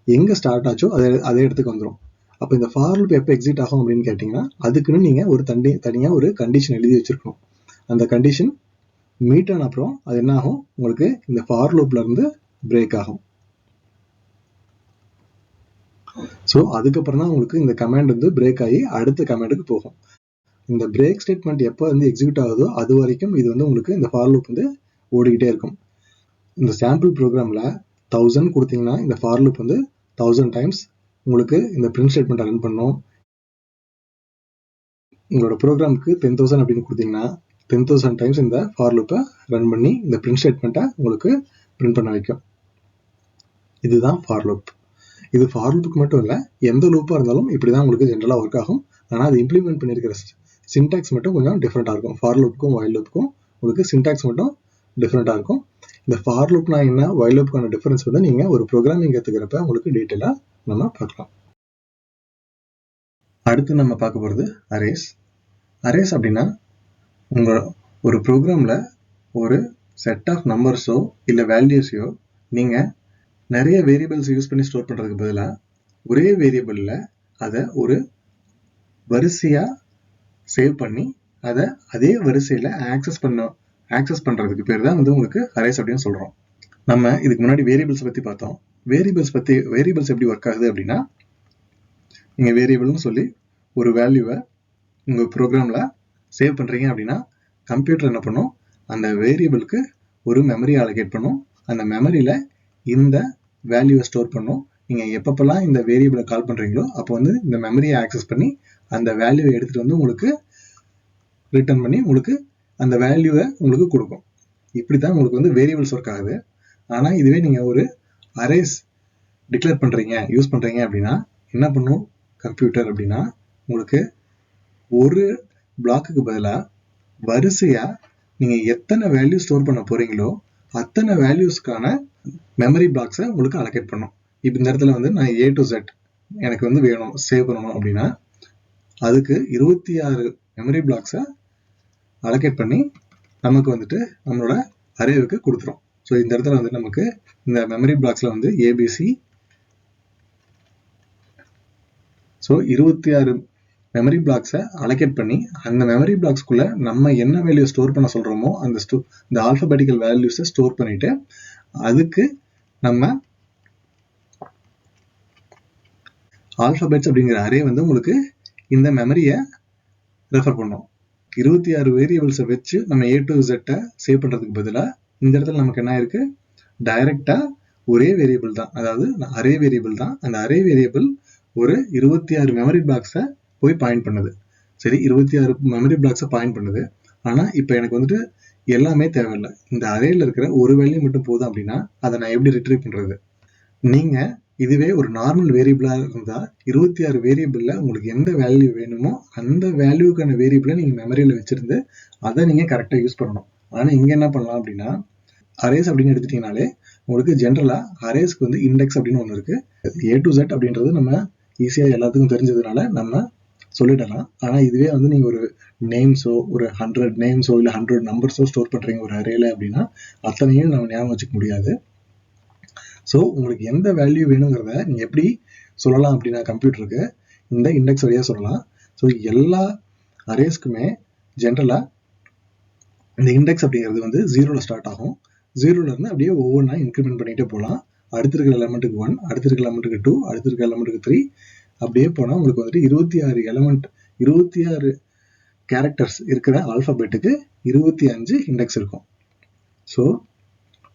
எங்கே ஸ்டார்ட் ஆச்சோ அதே இடத்துக்கு வந்துடும். அப்போ இந்த ஃபார் லூப் எப்போ எக்ஸிட் ஆகும் அப்படின்னு கேட்டிங்கன்னா, அதுக்குன்னு நீங்கள் ஒரு தனியாக ஒரு கண்டிஷன் எழுதி வச்சுருக்கணும். அந்த கண்டிஷன் மீட் ஆன அப்புறம் அது என்ன ஆகும், உங்களுக்கு இந்த ஃபார் லூப்லேருந்து பிரேக் ஆகும். ஸோ அதுக்கப்புறம் தான் உங்களுக்கு இந்த கமாண்ட் வந்து பிரேக் ஆகி அடுத்த கமாண்டுக்கு போகும். இந்த பிரேக் ஸ்டேட்மெண்ட் எப்போ வந்து எக்ஸிக்யூட் ஆகுதோ அது வரைக்கும் இது வந்து உங்களுக்கு இந்த ஃபார் லூப் வந்து ஓடிக்கிட்டே இருக்கும். இந்த சாம்பிள் ப்ரோக்ராமில் 1000 கொடுத்தீங்கன்னா இந்த ஃபார் லூப் வந்து 1000 டைம்ஸ் உங்களுக்கு இந்த பிரிண்ட் ஸ்டேட்மெண்ட் ரன் பண்ணும். உங்களோட ப்ரோக்ராமுக்கு 10,000 அப்படின்னு கொடுத்தீங்கன்னா 10,000 டைம்ஸ் இந்த ஃபார் லூப்பை ரன் பண்ணி இந்த பிரிண்ட் ஸ்டேட்மெண்ட்டை உங்களுக்கு பிரிண்ட் பண்ண வைக்கும். இதுதான் ஃபார் லூப். இது ஃபார் லூப்புக்கு மட்டும் இல்லை, எந்த லூப்பாக இருந்தாலும் இப்படி தான் உங்களுக்கு ஜென்ரலாக ஒர்க் ஆகும். ஆனால் அது இம்ப்ளிமெண்ட் பண்ணியிருக்கிற சின்டாக்ஸ் மட்டும் கொஞ்சம் டிஃப்ரெண்ட்டாக இருக்கும். ஃபார் லூப்புக்கும் வைல் லூப்புக்கும் உங்களுக்கு சின்டாக்ஸ் மட்டும் டிஃப்ரெண்ட்டாக இருக்கும். இந்த ஃபார் லூப்னா என்ன, வைல் லூப்புக்கான டிஃபரன்ஸ் வந்து நீங்கள் ஒரு ப்ரோக்ராமிங் கற்றுக்கிறப்ப உங்களுக்கு டீட்டெயிலாக நம்ம பார்க்கலாம். அடுத்து நம்ம பார்க்க போகிறது அரேஸ். அரேஸ் அப்படின்னா உங்கள் ஒரு ப்ரோக்ராமில் ஒரு செட் ஆஃப் நம்பர்ஸோ இல்லை வேல்யூஸையோ நீங்கள் நிறைய வேரியபிள்ஸ் யூஸ் பண்ணி ஸ்டோர் பண்ணுறதுக்கு பதிலாக ஒரே வேரியபிளில் அதை ஒரு வரிசையாக சேவ் பண்ணி அதை அதே வரிசையில் ஆக்சஸ் பண்ணுறதுக்கு பேர் தான் வந்து உங்களுக்கு அரேஸ் அப்படின்னு சொல்கிறோம். நம்ம இதுக்கு முன்னாடி வேரியபிள்ஸ் பற்றி பார்த்தோம். வேரியபிள்ஸ் எப்படி ஒர்க் ஆகுது அப்படின்னா, நீங்கள் வேரியபிள்னு சொல்லி ஒரு வேல்யூவை உங்கள் ப்ரோக்ராமில் சேவ் பண்ணுறீங்க அப்படின்னா கம்ப்யூட்டர் என்ன பண்ணும், அந்த வேரியபிளுக்கு ஒரு மெமரி அலோகேட் பண்ணும். அந்த மெமரியில் இந்த வேல்யூவை ஸ்டோர் பண்ணும். நீங்கள் எப்பப்பெல்லாம் இந்த வேரியபிளை கால் பண்ணுறீங்களோ அப்போ வந்து இந்த மெமரியை ஆக்சஸ் பண்ணி அந்த வேல்யூவை எடுத்துகிட்டு வந்து உங்களுக்கு ரிட்டர்ன் பண்ணி உங்களுக்கு அந்த வேல்யூவை உங்களுக்கு கொடுக்கும். இப்படி தான் உங்களுக்கு வந்து வேரியபிள்ஸ் ஒர்க் ஆகுது. ஆனால் இதுவே நீங்கள் ஒரு அரேஸ் டிக்ளேர் பண்ணுறீங்க, யூஸ் பண்ணுறீங்க அப்படின்னா என்ன பண்ணும் கம்ப்யூட்டர் அப்படின்னா, உங்களுக்கு ஒரு பிளாக்குக்கு பதிலாக வரிசையாக நீங்கள் எத்தனை வேல்யூ ஸ்டோர் பண்ண போகிறீங்களோ அத்தனை வேல்யூஸ்க்கான மெமரி பிளாக்ஸை உங்களுக்கு அலோகேட் பண்ணும். இப்போ இந்த இடத்துல வந்து நான் A to Z எனக்கு வந்து வேணும், சேவ் பண்ணணும் அப்படின்னா அதுக்கு 26 மெமரி பிளாக்ஸை அலோகேட் பண்ணி நமக்கு வந்துட்டு நம்மளோட அரேவுக்கு கொடுத்துரும். ஸோ இந்த இடத்துல வந்து நமக்கு இந்த மெமரி பிளாக்ஸில் வந்து ABC, ஸோ 26 மெமரி பிளாக்ஸை அலோகேட் பண்ணி அந்த மெமரி பிளாக்ஸ்குள்ளே நம்ம என்ன வேல்யூ ஸ்டோர் பண்ண சொல்கிறோமோ இந்த ஆல்ஃபபெட்டிக்கல் வேல்யூஸை ஸ்டோர் பண்ணிவிட்டு அதுக்கு நம்ம ஆல்ஃபபெட்ஸ் அப்படிங்கிற அரே வந்து உங்களுக்கு இந்த மெமரியை ரெஃபர் பண்ணோம். 26 வேரியபிள்ஸை வச்சு நம்ம A to Z சேவ் பண்ணுறதுக்கு பதிலாக இந்த இடத்துல நமக்கு என்ன இருக்குது, டைரெக்டாக ஒரே வேரியபிள் தான், அதாவது அரே வேரியபிள் தான். அந்த அரே வேரியபிள் ஒரு 26 மெமரி பிளாக்ஸை போய் பாயிண்ட் பண்ணுது. சரி, 26 மெமரி பிளாக்ஸை பாயிண்ட் பண்ணுது. ஆனால் இப்போ எனக்கு வந்துட்டு எல்லாமே தேவையில்லை, இந்த அரேயில் இருக்கிற ஒரு வேல்யூ மட்டும் போதும் அப்படின்னா அதை நான் எப்படி ரிட்ரீவ் பண்ணுறது? நீங்கள் இதுவே ஒரு நார்மல் வேரியபிளாக இருந்தால் 26 வேரியபிளில் உங்களுக்கு எந்த வேல்யூ வேணுமோ அந்த வேல்யூக்கான வேரியபிளை நீங்கள் மெமரியில் வச்சுருந்து அதை நீங்கள் கரெக்டாக யூஸ் பண்ணணும். ஆனால் இங்கே என்ன பண்ணலாம் அப்படின்னா, அரேஸ் அப்படின்னு எடுத்துட்டிங்கனாலே உங்களுக்கு ஜென்ரலாக அரேஸ்க்கு வந்து இண்டெக்ஸ் அப்படின்னு ஒன்று இருக்குது. A to Z அப்படின்றது நம்ம ஈஸியாக எல்லாத்துக்கும் தெரிஞ்சதுனால நம்ம சொல்லிடலாம். ஆனால் இதுவே வந்து நீங்கள் ஒரு நேம்ஸோ ஒரு 100 நேம்ஸோ இல்லை 100 நம்பர்ஸோ ஸ்டோர் பண்ணுறீங்க ஒரு அரேல அப்படின்னா அத்தனையும் நம்ம ஞாபகம் வச்சுக்க முடியாது. ஸோ உங்களுக்கு எந்த வேல்யூ வேணுங்கிறத நீங்கள் எப்படி சொல்லலாம் அப்படின்னா கம்ப்யூட்டருக்கு இந்த இண்டெக்ஸ் வழியாக சொல்லலாம். ஸோ எல்லா அரேஸ்க்குமே ஜென்ரலாக இந்த இண்டெக்ஸ் அப்படிங்கிறது வந்து 0ல் ஸ்டார்ட் ஆகும். 0லேருந்து அப்படியே ஒவ்வொன்றா இன்க்ரிமெண்ட் பண்ணிகிட்டே போகலாம். அடுத்து இருக்கிற எலமெண்ட்டுக்கு 1, அடுத்து இருக்கிற எலமெண்ட்டுக்கு 2, அடுத்து இருக்கிற எலமெண்ட்டுக்கு 3, அப்படியே போனால் உங்களுக்கு வந்துட்டு 26 கேரக்டர்ஸ் இருக்கிற ஆல்ஃபபெட்டுக்கு 25 இண்டெக்ஸ் இருக்கும். ஸோ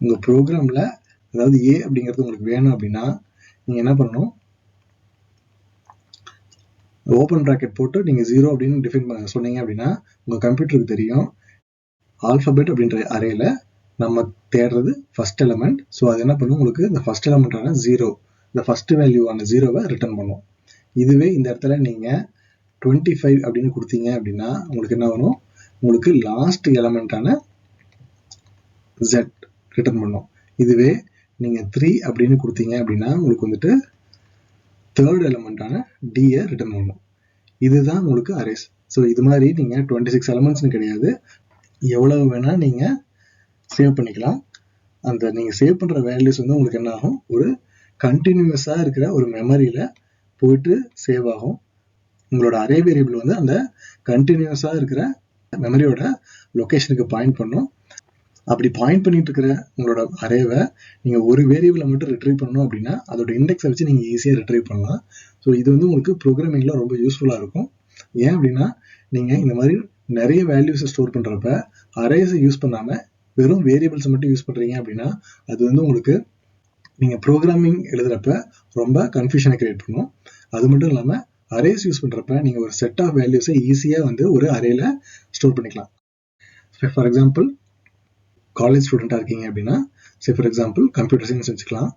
உங்கள் ப்ரோக்ராமில் அதாவது A அப்படிங்கிறது உங்களுக்கு வேணும் அப்படின்னா நீங்கள் என்ன பண்ணணும், ஓப்பன் ப்ராக்கெட் போட்டு நீங்கள் 0 அப்படின்னு டிஃபைன் பண்ண சொன்னீங்க அப்படின்னா உங்கள் கம்ப்யூட்டருக்கு தெரியும் ஆல்ஃபபெட் அப்படின்ற அரேல நம்ம தேடுறது ஃபர்ஸ்ட் எலமெண்ட். ஸோ அது என்ன பண்ணும், உங்களுக்கு இந்த ஃபர்ஸ்ட் எலமெண்ட்டான 0, இந்த ஃபர்ஸ்ட் வேல்யூவான 0வை ரிட்டர்ன் பண்ணும். இதுவே இந்த இடத்துல நீங்கள் 25 அப்படின்னு கொடுத்தீங்க அப்படின்னா உங்களுக்கு என்ன வரும், உங்களுக்கு லாஸ்ட் எலமெண்ட்டான Z ரிட்டர்ன் பண்ணும். இதுவே நீங்கள் 3 அப்படின்னு கொடுத்தீங்க அப்படின்னா உங்களுக்கு வந்துட்டு தேர்ட் எலமெண்ட்டான டியை ரிட்டர்ன் பண்ணணும். இதுதான் உங்களுக்கு அரேஸ். ஸோ இது மாதிரி நீங்கள் 26 எலமெண்ட்ஸ்னு கிடையாது, எவ்வளவு வேணால் நீங்கள் சேவ் பண்ணிக்கலாம். அந்த நீங்கள் சேவ் பண்ணுற வேல்யூஸ் வந்து உங்களுக்கு என்ன ஆகும், ஒரு கண்டினியூஸாக இருக்கிற ஒரு மெமரியில் போயிட்டு சேவ் ஆகும். உங்களோட அரே வேரியபிள் வந்து அந்த கண்டினியூஸாக இருக்கிற மெமரியோட லொக்கேஷனுக்கு பாயிண்ட் பண்ணும். அப்படி பாயிண்ட் பண்ணிட்டு இருக்கிற உங்களோட அரேவை நீங்கள் ஒரு வேரியபிளை மட்டும் ரிட்ரைவ் பண்ணணும் அப்படின்னா அதோட இண்டெக்ஸை வச்சு நீங்கள் ஈஸியாக ரிட்ரைவ் பண்ணலாம். ஸோ இது வந்து உங்களுக்கு ப்ரோக்ராமிங்கில் ரொம்ப யூஸ்ஃபுல்லாக இருக்கும். ஏன் அப்படின்னா நீங்கள் இந்த மாதிரி நிறைய வேல்யூஸை ஸ்டோர் பண்ணுறப்ப அரேஸை யூஸ் பண்ணாமல் வெறும் வேரியபிள்ஸை மட்டும் யூஸ் பண்ணுறீங்க அப்படின்னா அது வந்து உங்களுக்கு நீங்கள் ப்ரோக்ராமிங் எழுதுறப்ப ரொம்ப கன்ஃபியூஷனை கிரியேட் பண்ணும். அது மட்டும் இல்லாமல் அரேஸ் யூஸ் பண்ணுறப்ப நீங்கள் ஒரு செட் ஆஃப் வேல்யூஸை ஈஸியாக வந்து ஒரு அரேல ஸ்டோர் பண்ணிக்கலாம். ஃபார் எக்ஸாம்பிள் காலேஜ் ஸ்டூடெண்ட்டாக இருக்கீங்க அப்படின்னா ஃபார் எக்ஸாம்பிள் கம்ப்யூட்டர் சயின்ஸ் வச்சுக்கலாம்.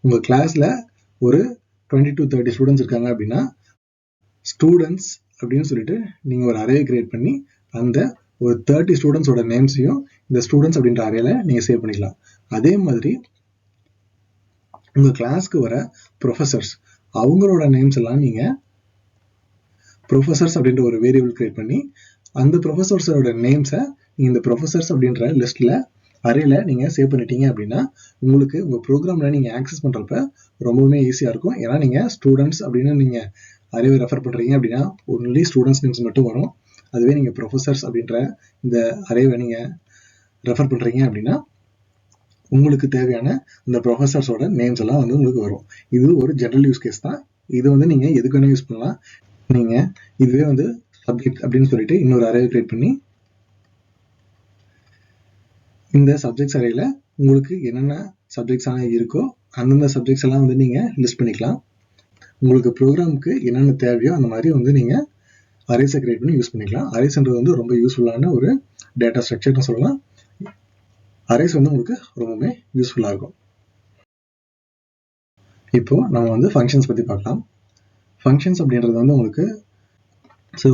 உங்கள் கிளாஸில் ஒரு 20 to 30 ஸ்டூடெண்ட்ஸ் இருக்காங்க அப்படின்னா ஸ்டூடெண்ட்ஸ் அப்படின்னு சொல்லிட்டு நீங்கள் ஒரு அரே கிரியேட் பண்ணி அந்த ஒரு 30 ஸ்டூடெண்ட்ஸோட நேம்ஸையும் இந்த ஸ்டூடெண்ட்ஸ் அப்படின்ற அரேல நீங்கள் சேவ் பண்ணிக்கலாம். அதே மாதிரி உங்கள் கிளாஸ்க்கு வர ப்ரொஃபஸர்ஸ் அவங்களோட நேம்ஸ் எல்லாம் நீங்கள் ப்ரொஃபஸர்ஸ் அப்படின்ற ஒரு வேரியபிள் கிரியேட் பண்ணி அந்த ப்ரொஃபஸர்ஸோட நேம்ஸை இந்த ப்ரொஃபஸர்ஸ் அப்படின்ற லிஸ்ட்டில் அரேல நீங்கள் சேவ் பண்ணிட்டீங்க அப்படின்னா உங்களுக்கு உங்கள் ப்ரோக்ராமில் நீங்கள் ஆக்சஸ் பண்ணுறப்ப ரொம்பவுமே ஈஸியாக இருக்கும். ஏன்னா நீங்கள் ஸ்டூடெண்ட்ஸ் அப்படின்னு நீங்கள் அரேவை ரெஃபர் பண்ணுறீங்க அப்படின்னா ஒன்லி ஸ்டூடெண்ட்ஸ் நேம்ஸ் மட்டும் வரும். அதுவே நீங்கள் ப்ரொஃபஸர்ஸ் அப்படின்ற இந்த அரேவை நீங்கள் ரெஃபர் பண்ணுறீங்க அப்படின்னா உங்களுக்கு தேவையான இந்த ப்ரொஃபஸர்ஸோட நேம்ஸ் எல்லாம் வந்து உங்களுக்கு வரும். இது ஒரு ஜெனரல் யூஸ் கேஸ் தான். இது வந்து நீங்கள் எதுக்கு வேணால் யூஸ் பண்ணலாம். நீங்கள் இதுவே வந்து சப்ஜெக்ட் அப்படின்னு சொல்லிட்டு இன்னொரு அரேவை கிரியேட் பண்ணி இந்த சப்ஜெக்ட்ஸ் அரேல உங்களுக்கு என்னென்ன சப்ஜெக்ட்ஸ் எல்லாம் இருக்கோ அந்தந்த சப்ஜெக்ட்ஸ் எல்லாம் வந்து நீங்கள் லிஸ்ட் பண்ணிக்கலாம். உங்களுக்கு ப்ரோக்ராமுக்கு என்னென்ன தேவையோ அந்த மாதிரி வந்து நீங்கள் அரேஸை கிரியேட் பண்ணி யூஸ் பண்ணிக்கலாம். அரேஸ்ன்றது வந்து ரொம்ப யூஸ்ஃபுல்லான ஒரு டேட்டா ஸ்ட்ரக்சர்னு சொல்லலாம். அரேஸ் வந்து உங்களுக்கு ரொம்பவுமே யூஸ்ஃபுல்லாக இருக்கும். இப்போ நம்ம வந்து ஃபங்க்ஷன்ஸ் பற்றி பார்க்கலாம். ஃபங்க்ஷன்ஸ் அப்படின்றது வந்து உங்களுக்கு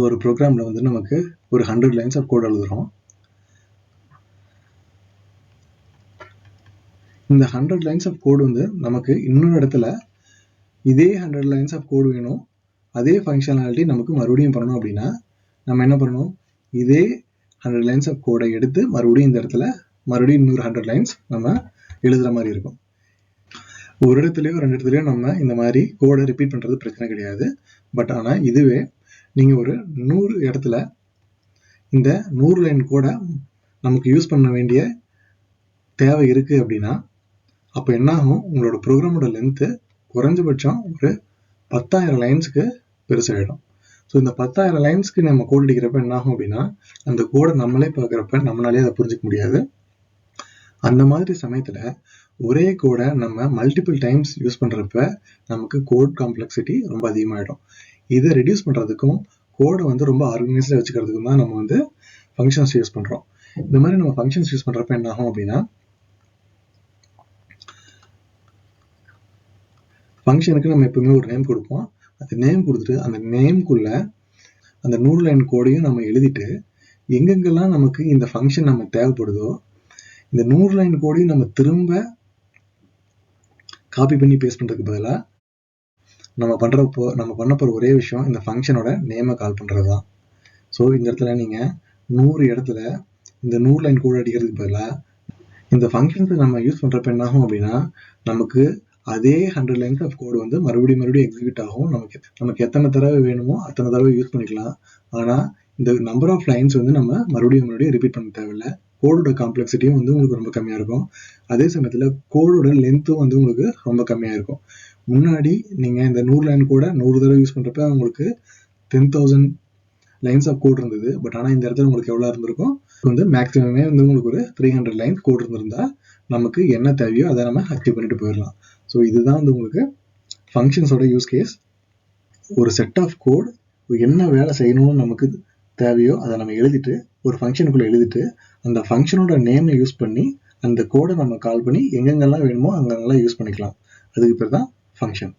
ஒரு ப்ரோக்ராமில் வந்து நமக்கு ஒரு 100 லைன்ஸ் ஆஃப் கோட் எழுதுகிறோம். இந்த 100 லைன்ஸ் ஆஃப் கோடு வந்து நமக்கு இன்னொரு இடத்துல இதே 100 லைன்ஸ் ஆஃப் கோடு வேணும், அதே ஃபங்க்ஷனாலிட்டி நமக்கு மறுபடியும் பண்ணணும் அப்படின்னா நம்ம என்ன பண்ணணும், இதே 100 லைன்ஸ் ஆஃப் கோடை எடுத்து மறுபடியும் இந்த இடத்துல மறுபடியும் இன்னொரு 100 லைன்ஸ் நம்ம எழுதுகிற மாதிரி இருக்கும். ஒரு இடத்துலையோ 2 இடத்துலையோ நம்ம இந்த மாதிரி கோடை ரிப்பீட் பண்ணுறது பிரச்சனை கிடையாது. பட் ஆனால் இதுவே நீங்கள் ஒரு 100 இடத்துல இந்த 100 லைன் கோடை நமக்கு யூஸ் பண்ண வேண்டிய தேவை இருக்குது அப்படின்னா அப்போ என்ன ஆகும், உங்களோட ப்ரோக்ராமோட லென்த்து குறைஞ்சபட்சம் ஒரு 10,000 லைன்ஸுக்கு பெருசாகிடும். ஸோ இந்த 10,000 லைன்ஸ்க்கு நம்ம கோட் அடிக்கிறப்ப என்ன ஆகும் அப்படின்னா அந்த கோடை நம்மளே பார்க்குறப்ப நம்மளாலே அதை புரிஞ்சிக்க முடியாது. அந்த மாதிரி சமயத்தில் ஒரே கோடை நம்ம மல்டிபிள் டைம்ஸ் யூஸ் பண்ணுறப்ப நமக்கு கோட் காம்ப்ளெக்சிட்டி ரொம்ப அதிகமாகிடும். இதை ரெடியூஸ் பண்ணுறதுக்கும் கோடை வந்து ரொம்ப ஆர்கனைஸ்டாக வச்சுக்கிறதுக்கும் தான் நம்ம வந்து ஃபங்க்ஷன்ஸ் யூஸ் பண்ணுறோம். இந்த மாதிரி நம்ம ஃபங்க்ஷன்ஸ் யூஸ் பண்ணுறப்ப என்ன ஆகும் அப்படின்னா ஃபங்க்ஷனுக்கு நம்ம எப்பவுமே ஒரு நேம் கொடுப்போம். அந்த நேம் கொடுத்துட்டு அந்த நேம்குள்ள அந்த 100 லைன் கோடையும் நம்ம எழுதிட்டு எங்கெங்கெல்லாம் நமக்கு இந்த ஃபங்க்ஷன் நம்ம தேவைப்படுதோ இந்த 100 லைன் கோடையும் நம்ம திரும்ப காப்பி பண்ணி பேஸ்ட் பண்ணுறதுக்கு பதிலாக நம்ம பண்ண போகிற ஒரே விஷயம் இந்த ஃபங்க்ஷனோட நேமை கால் பண்ணுறது தான். ஸோ இந்த இடத்துல நீங்கள் 100 இடத்துல இந்த 100 லைன் கோடு அடிக்கிறதுக்கு பதிலாக இந்த ஃபங்க்ஷன்ஸை நம்ம யூஸ் பண்ணுறப்ப என்ன ஆகும் அப்படின்னா நமக்கு அதே 100 லைன்ஸ் ஆஃப் கோடு வந்து மறுபடியும் எக்ஸிக்யூட் ஆகும். நமக்கு எத்தனை தடவை வேணுமோ அத்தனை தடவை யூஸ் பண்ணிக்கலாம். ஆனால் இந்த நம்பர் ஆஃப் லைன்ஸ் வந்து நம்ம மறுபடியும் ரிப்பீட் பண்ண தேவையில்லை. கோடோட காம்ப்ளெக்சிட்டியும் வந்து உங்களுக்கு ரொம்ப கம்மியாக இருக்கும். அதே சமயத்தில் கோடோட லென்த்தும் வந்து உங்களுக்கு ரொம்ப கம்மியாக இருக்கும். முன்னாடி நீங்கள் இந்த 100 லைன் கோடை 100 தடவை யூஸ் பண்ணுறப்ப உங்களுக்கு 10,000 லைன்ஸ் ஆஃப் கோட் இருந்தது. பட் ஆனால் இந்த இடத்துல உங்களுக்கு எவ்வளோ இருந்திருக்கும், வந்து மேக்ஸிமமே வந்து உங்களுக்கு ஒரு 300 லைன்ஸ் கோட் இருந்திருந்தா நமக்கு என்ன தேவையோ அதை நம்ம அச்சீவ் பண்ணிட்டு போயிடலாம். ஸோ இதுதான் வந்து உங்களுக்கு ஃபங்க்ஷன்ஸோட யூஸ் கேஸ். ஒரு செட் ஆஃப் கோட் என்ன வேலை செய்யணும்னு நமக்கு தேவையோ அதை நம்ம எழுதிட்டு ஒரு ஃபங்க்ஷனுக்குள்ளே எழுதிட்டு அந்த ஃபங்க்ஷனோட நேமை யூஸ் பண்ணி அந்த கோடை நம்ம கால் பண்ணி எங்கெங்கெல்லாம் வேணுமோ அங்கெல்லாம் யூஸ் பண்ணிக்கலாம். அதுக்கு பேர் தான் ஃபங்க்ஷன்.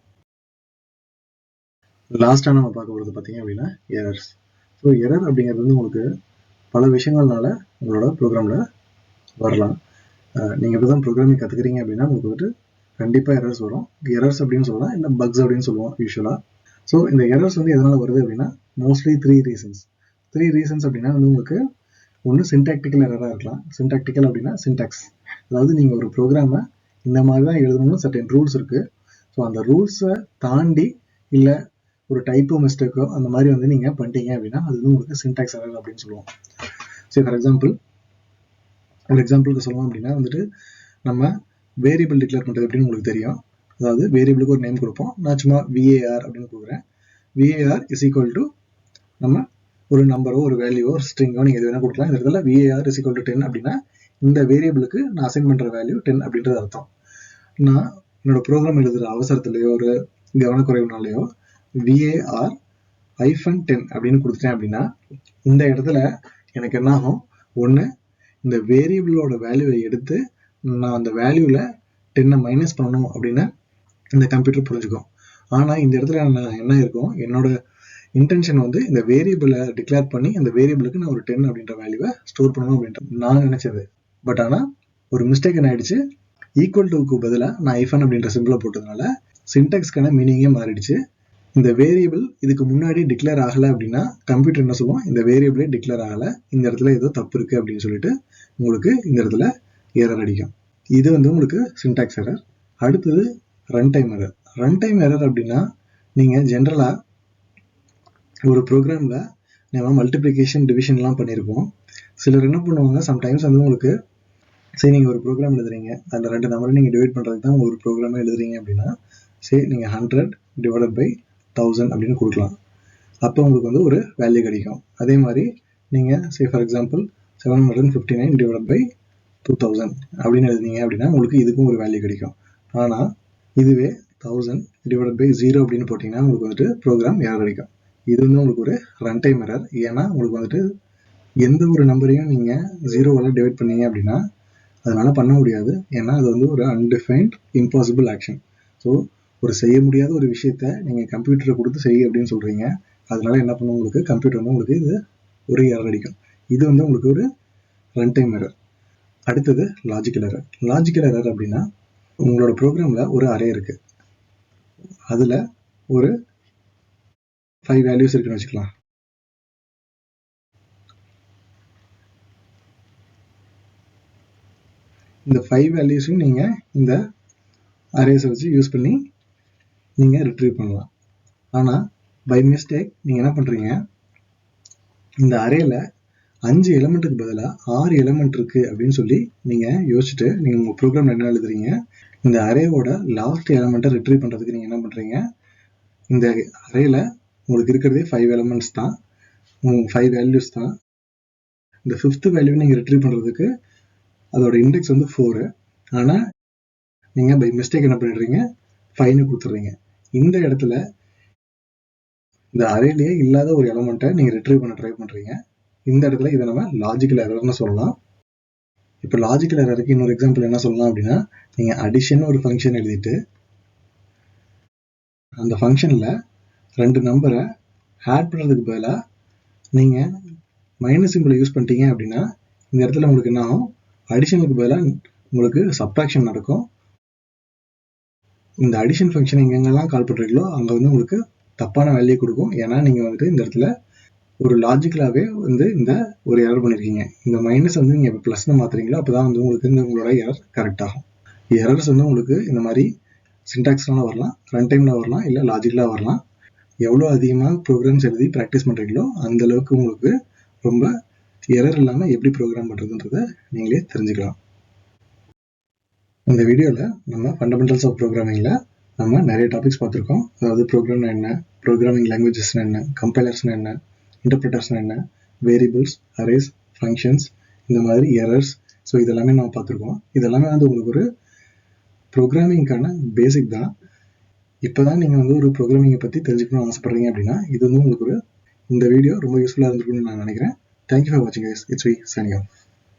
லாஸ்ட்டாக நம்ம பார்க்க போகிறது பார்த்தீங்க அப்படின்னா எரர்ஸ். ஸோ எரர் அப்படிங்கிறது வந்து உங்களுக்கு பல விஷயங்கள்னால உங்களோட ப்ரோக்ராமில் வரலாம். நீங்கள் இப்போ தான் ப்ரோக்ராமிங் கற்றுக்கிறீங்க அப்படின்னா உங்களுக்கு வந்துட்டு கண்டிப்பாக எரர்ஸ் வரும். எரர்ஸ் அப்படின்னு சொல்லலாம், இல்லை பக்ஸ் அப்படின்னு சொல்லுவோம் யூஸ்வலாக. ஸோ இந்த எரர்ஸ் வந்து எதனால் வருது அப்படின்னா மோஸ்ட்லி த்ரீ ரீசன்ஸ் அப்படின்னா வந்து உங்களுக்கு ஒன்று சின்டாக்டிக்கல் எரராக இருக்கலாம். சின்டாக்டிக்கல் அப்படின்னா சின்டாக்ஸ், அதாவது நீங்கள் ஒரு ப்ரோக்ராமை இந்த மாதிரி தான் எழுதணும்னு சர்டன் ரூல்ஸ் இருக்குது. ஸோ அந்த ரூல்ஸை தாண்டி இல்லை ஒரு டைப்போ மிஸ்டேக்கோ அந்த மாதிரி வந்து நீங்கள் பண்ணிட்டீங்க அப்படின்னா அது வந்து உங்களுக்கு சின்டாக்ஸ் எரர் அப்படின்னு சொல்லுவோம். ஸோ ஒரு எக்ஸாம்பிளுக்கு சொல்லலாம் அப்படின்னா வந்துட்டு நம்ம வேரியபிள் டிக்ளேர் பண்ணுறது எப்படின்னு உங்களுக்கு தெரியும். அதாவது வேரியபிளுக்கு ஒரு நேம் கொடுப்போம். நான் சும்மா VAR அப்படின்னு கொடுக்குறேன். VAR இஸ் ஈக்குவல் டு நம்ம ஒரு நம்பரோ ஒரு வேல்யூவோ ஒரு ஸ்ட்ரிங்கோ நீங்கள் எது வேணால் கொடுக்கலாம். இந்த இடத்துல VAR இஸ் ஈக்குவல் டு 10 அப்படின்னா இந்த வேரியபிளுக்கு நான் அசைன் பண்ணுற வேல்யூ 10 அப்படின்றது அர்த்தம். நான் என்னோட ப்ரோக்ராம் எழுதுகிற அவசரத்துலையோ ஒரு கவனக்குறைவுனாலையோ VAR -10 அப்படின்னு கொடுத்துட்டேன் அப்படின்னா இந்த இடத்துல எனக்கு என்ன ஆகும், ஒன்று இந்த வேரியபிளோட வேல்யூவை எடுத்து நான் அந்த வேல்யூவில் 10 மைனஸ் பண்ணணும் அப்படின்னு இந்த கம்ப்யூட்டர் புரிஞ்சுக்கும். ஆனால் இந்த இடத்துல நான் என்ன இருக்கும், என்னோட இன்டென்ஷன் வந்து இந்த வேரியபிளை டிக்ளேர் பண்ணி அந்த வேரியபிளுக்கு நான் ஒரு 10 அப்படின்ற வேல்யூவை ஸ்டோர் பண்ணணும் அப்படின்ற நான் நினைச்சது. பட் ஆனால் ஒரு மிஸ்டேக் என்ன ஆயிடுச்சு, ஈக்குவல் டுக்கு பதிலாக நான் -, அப்படின்ற சிம்பிளை போட்டதுனால சின்டாக்ஸ்க்கான மீனிங்கே மாறிடுச்சு. இந்த வேரியபிள் இதுக்கு முன்னாடி டிக்ளேர் ஆகலை அப்படின்னா கம்ப்யூட்டர் என்ன சொல்லுவோம், இந்த வேரியபிளே டிக்ளேர் ஆகலை, இந்த இடத்துல ஏதோ தப்பு இருக்குது அப்படின்னு சொல்லிட்டு உங்களுக்கு இந்த இடத்துல எரர் அடிக்கும். இது வந்து உங்களுக்கு சின்டாக்ஸ் எரர். அடுத்தது ரன் டைம் எரர் அப்படின்னா நீங்கள் ஜென்ரலாக ஒரு ப்ரோக்ராமில் நம்ம மல்டிப்ளிகேஷன் டிவிஷன்லாம் பண்ணியிருப்போம். சிலர் என்ன பண்ணுவாங்க, சம்டைம்ஸ் வந்து உங்களுக்கு சரி நீங்கள் ஒரு ப்ரோக்ராம் எழுதுறீங்க, அந்த 2 நம்பரை நீங்கள் டிவைட் பண்ணுறதுக்கு தான் ஒரு ப்ரோக்ராமே எழுதுறீங்க அப்படின்னா சரி நீங்கள் 100 டிவைடட் பை 1000 அப்படின்னு கொடுக்கலாம். அப்போ உங்களுக்கு வந்து ஒரு வேல்யூ கிடைக்கும். அதே மாதிரி நீங்கள் ஃபார் எக்ஸாம்பிள் 759 டிவைடட் பை 2000 அப்படின்னு எழுதினீங்க அப்படின்னா உங்களுக்கு இதுக்கும் ஒரு வேல்யூ கிடைக்கும். ஆனால் இதுவே 1000 டிவைடட் பை 0 அப்படின்னு போட்டிங்கன்னா உங்களுக்கு வந்துட்டு ப்ரோக்ராம் எரர் கிடைக்கும். இது வந்து உங்களுக்கு ஒரு ரன் டைம் எரர். ஏன்னா உங்களுக்கு வந்துட்டு எந்த ஒரு நம்பரையும் நீங்கள் 0வால் டிவைட் பண்ணீங்க அப்படின்னா அதனால் பண்ண முடியாது. ஏன்னா அது வந்து ஒரு அன்டிஃபைன்ட் இம்பாசிபிள் ஆக்ஷன். ஸோ ஒரு செய்ய முடியாத ஒரு விஷயத்த நீங்கள் கம்ப்யூட்டரை கொடுத்து செய்ய அப்படின்னு சொல்கிறீங்க. அதனால என்ன பண்ணும், உங்களுக்கு கம்ப்யூட்டர் வந்து உங்களுக்கு இது ஒரு எரர் அடிக்கும். இது வந்து உங்களுக்கு ஒரு ரன் டைம் எரர். அடுத்தது லாஜிக்கல் எரர் அப்படின்னா உங்களோட ப்ரோக்ராமில் ஒரு அரே இருக்குது, அதில் ஒரு 5 வேல்யூஸ் இருக்குன்னு வச்சுக்கலாம். இந்த 5 வேல்யூஸையும் நீங்கள் இந்த அரேஸை வச்சு யூஸ் பண்ணி நீங்கள் ரிட்ரீவ் பண்ணலாம். ஆனால் பை மிஸ்டேக் நீங்கள் என்ன பண்ணுறீங்க, இந்த அரேல 5 எலிமெண்ட்டுக்கு பதிலாக 6 எலிமெண்ட் இருக்குது அப்படின்னு சொல்லி நீங்கள் யோசிச்சுட்டு நீங்கள் உங்கள் ப்ரோக்ராம் என்ன எழுதுறீங்க, இந்த அரேவோட லாஸ்ட் எலிமெண்ட்டை ரிட்ரீவ் பண்ணுறதுக்கு நீங்கள் என்ன பண்ணுறீங்க, இந்த அரேல உங்களுக்கு இருக்கிறதே 5 எலிமெண்ட்ஸ் தான், 5 வேல்யூஸ் தான். இந்த 5th வேல்யூவை நீங்கள் ரிட்ரீவ் பண்ணுறதுக்கு அதோட இண்டெக்ஸ் வந்து 4. ஆனால் நீங்கள் பை மிஸ்டேக் என்ன பண்ணிடுறீங்க, 5ன்னு கொடுத்துட்றீங்க. இந்த இடத்துல இந்த அரேலேயே இல்லாத ஒரு எலிமெண்ட்டை நீங்கள் ரிட்ரீவ் பண்ண ட்ரை பண்ணுறீங்க. இந்த இடத்துல இதை நம்ம லாஜிக்கல் எரர்னு சொல்லலாம். இப்போ லாஜிக்கல் எரருக்கு இன்னொரு எக்ஸாம்பிள் என்ன சொல்லலாம் அப்படின்னா, நீங்கள் அடிஷன் ஒரு ஃபங்க்ஷன் எழுதிட்டு அந்த ஃபங்க்ஷனில் 2 நம்பரை ஆட் பண்ணுறதுக்கு பதிலாக நீங்கள் மைனஸ் சிம்பிளை யூஸ் பண்ணிட்டீங்க அப்படின்னா இந்த இடத்துல உங்களுக்கு என்ன ஆகும், அடிஷனுக்கு பதிலாக உங்களுக்கு சப்ட்ராக்ஷன் நடக்கும். இந்த அடிஷன் ஃபங்க்ஷன் எங்கெங்கெல்லாம் கால் பண்ணுறீங்களோ அங்கே வந்து உங்களுக்கு தப்பான வேல்யூ கொடுக்கும். ஏன்னா நீங்கள் வந்துட்டு இந்த இடத்துல ஒரு லாஜிக்கலாகவே வந்து இந்த ஒரு எரர் பண்ணியிருக்கீங்க. இந்த மைனஸ் வந்து நீங்கள் இப்போ ப்ளஸ்ன்னு மாற்றுறீங்களோ அப்போ தான் வந்து உங்களுக்கு இந்த உங்களோட எரர் கரெக்ட் ஆகும். எரர்ஸ் வந்து உங்களுக்கு இந்த மாதிரி சின்டாக்ஸ்லாம் வரலாம், ரன் டைமில் வரலாம், இல்லை லாஜிக்கலாக வரலாம். எவ்வளோ அதிகமாக ப்ரோக்ராம்ஸ் எழுதி ப்ராக்டிஸ் பண்ணுறீங்களோ அந்தளவுக்கு உங்களுக்கு ரொம்ப எரர் இல்லாமல் எப்படி ப்ரோக்ராம் பண்ணுறதுன்றதை நீங்களே தெரிஞ்சுக்கலாம். இந்த வீடியோவில் நம்ம ஃபண்டமெண்டல்ஸ் ஆஃப் ப்ரோக்ராமிங்கில் நம்ம நிறைய டாபிக்ஸ் பார்த்துருக்கோம். அதாவது ப்ரோக்ராம்னா என்ன, ப்ரோக்ராமிங் லாங்குவேஜஸ்னா என்ன, கம்பைலர்ஸ்னா என்ன, இன்டர்பிரிட்டர்ஸ்னா என்ன, வேரியபிள்ஸ், அரேஸ், ஃபங்க்ஷன்ஸ், இந்த மாதிரி எரர்ஸ். ஸோ இதெல்லாமே நம்ம பார்த்துருக்கோம். இதெல்லாமே வந்து உங்களுக்கு ஒரு ப்ரோக்ராமிங்கான பேசிக் தான். இப்போ தான் நீங்கள் வந்து ஒரு ப்ரோக்ராமிங்கை பற்றி தெரிஞ்சுக்கணும்னு ஆசைப்படுறீங்க அப்படின்னா இது வந்து உங்களுக்கு ஒரு இந்த வீடியோ ரொம்ப யூஸ்ஃபுல்லாக இருந்திருக்குன்னு நான் நினைக்கிறேன். தேங்க்யூ ஃபார் வாட்சிங் guys. It's V signing of.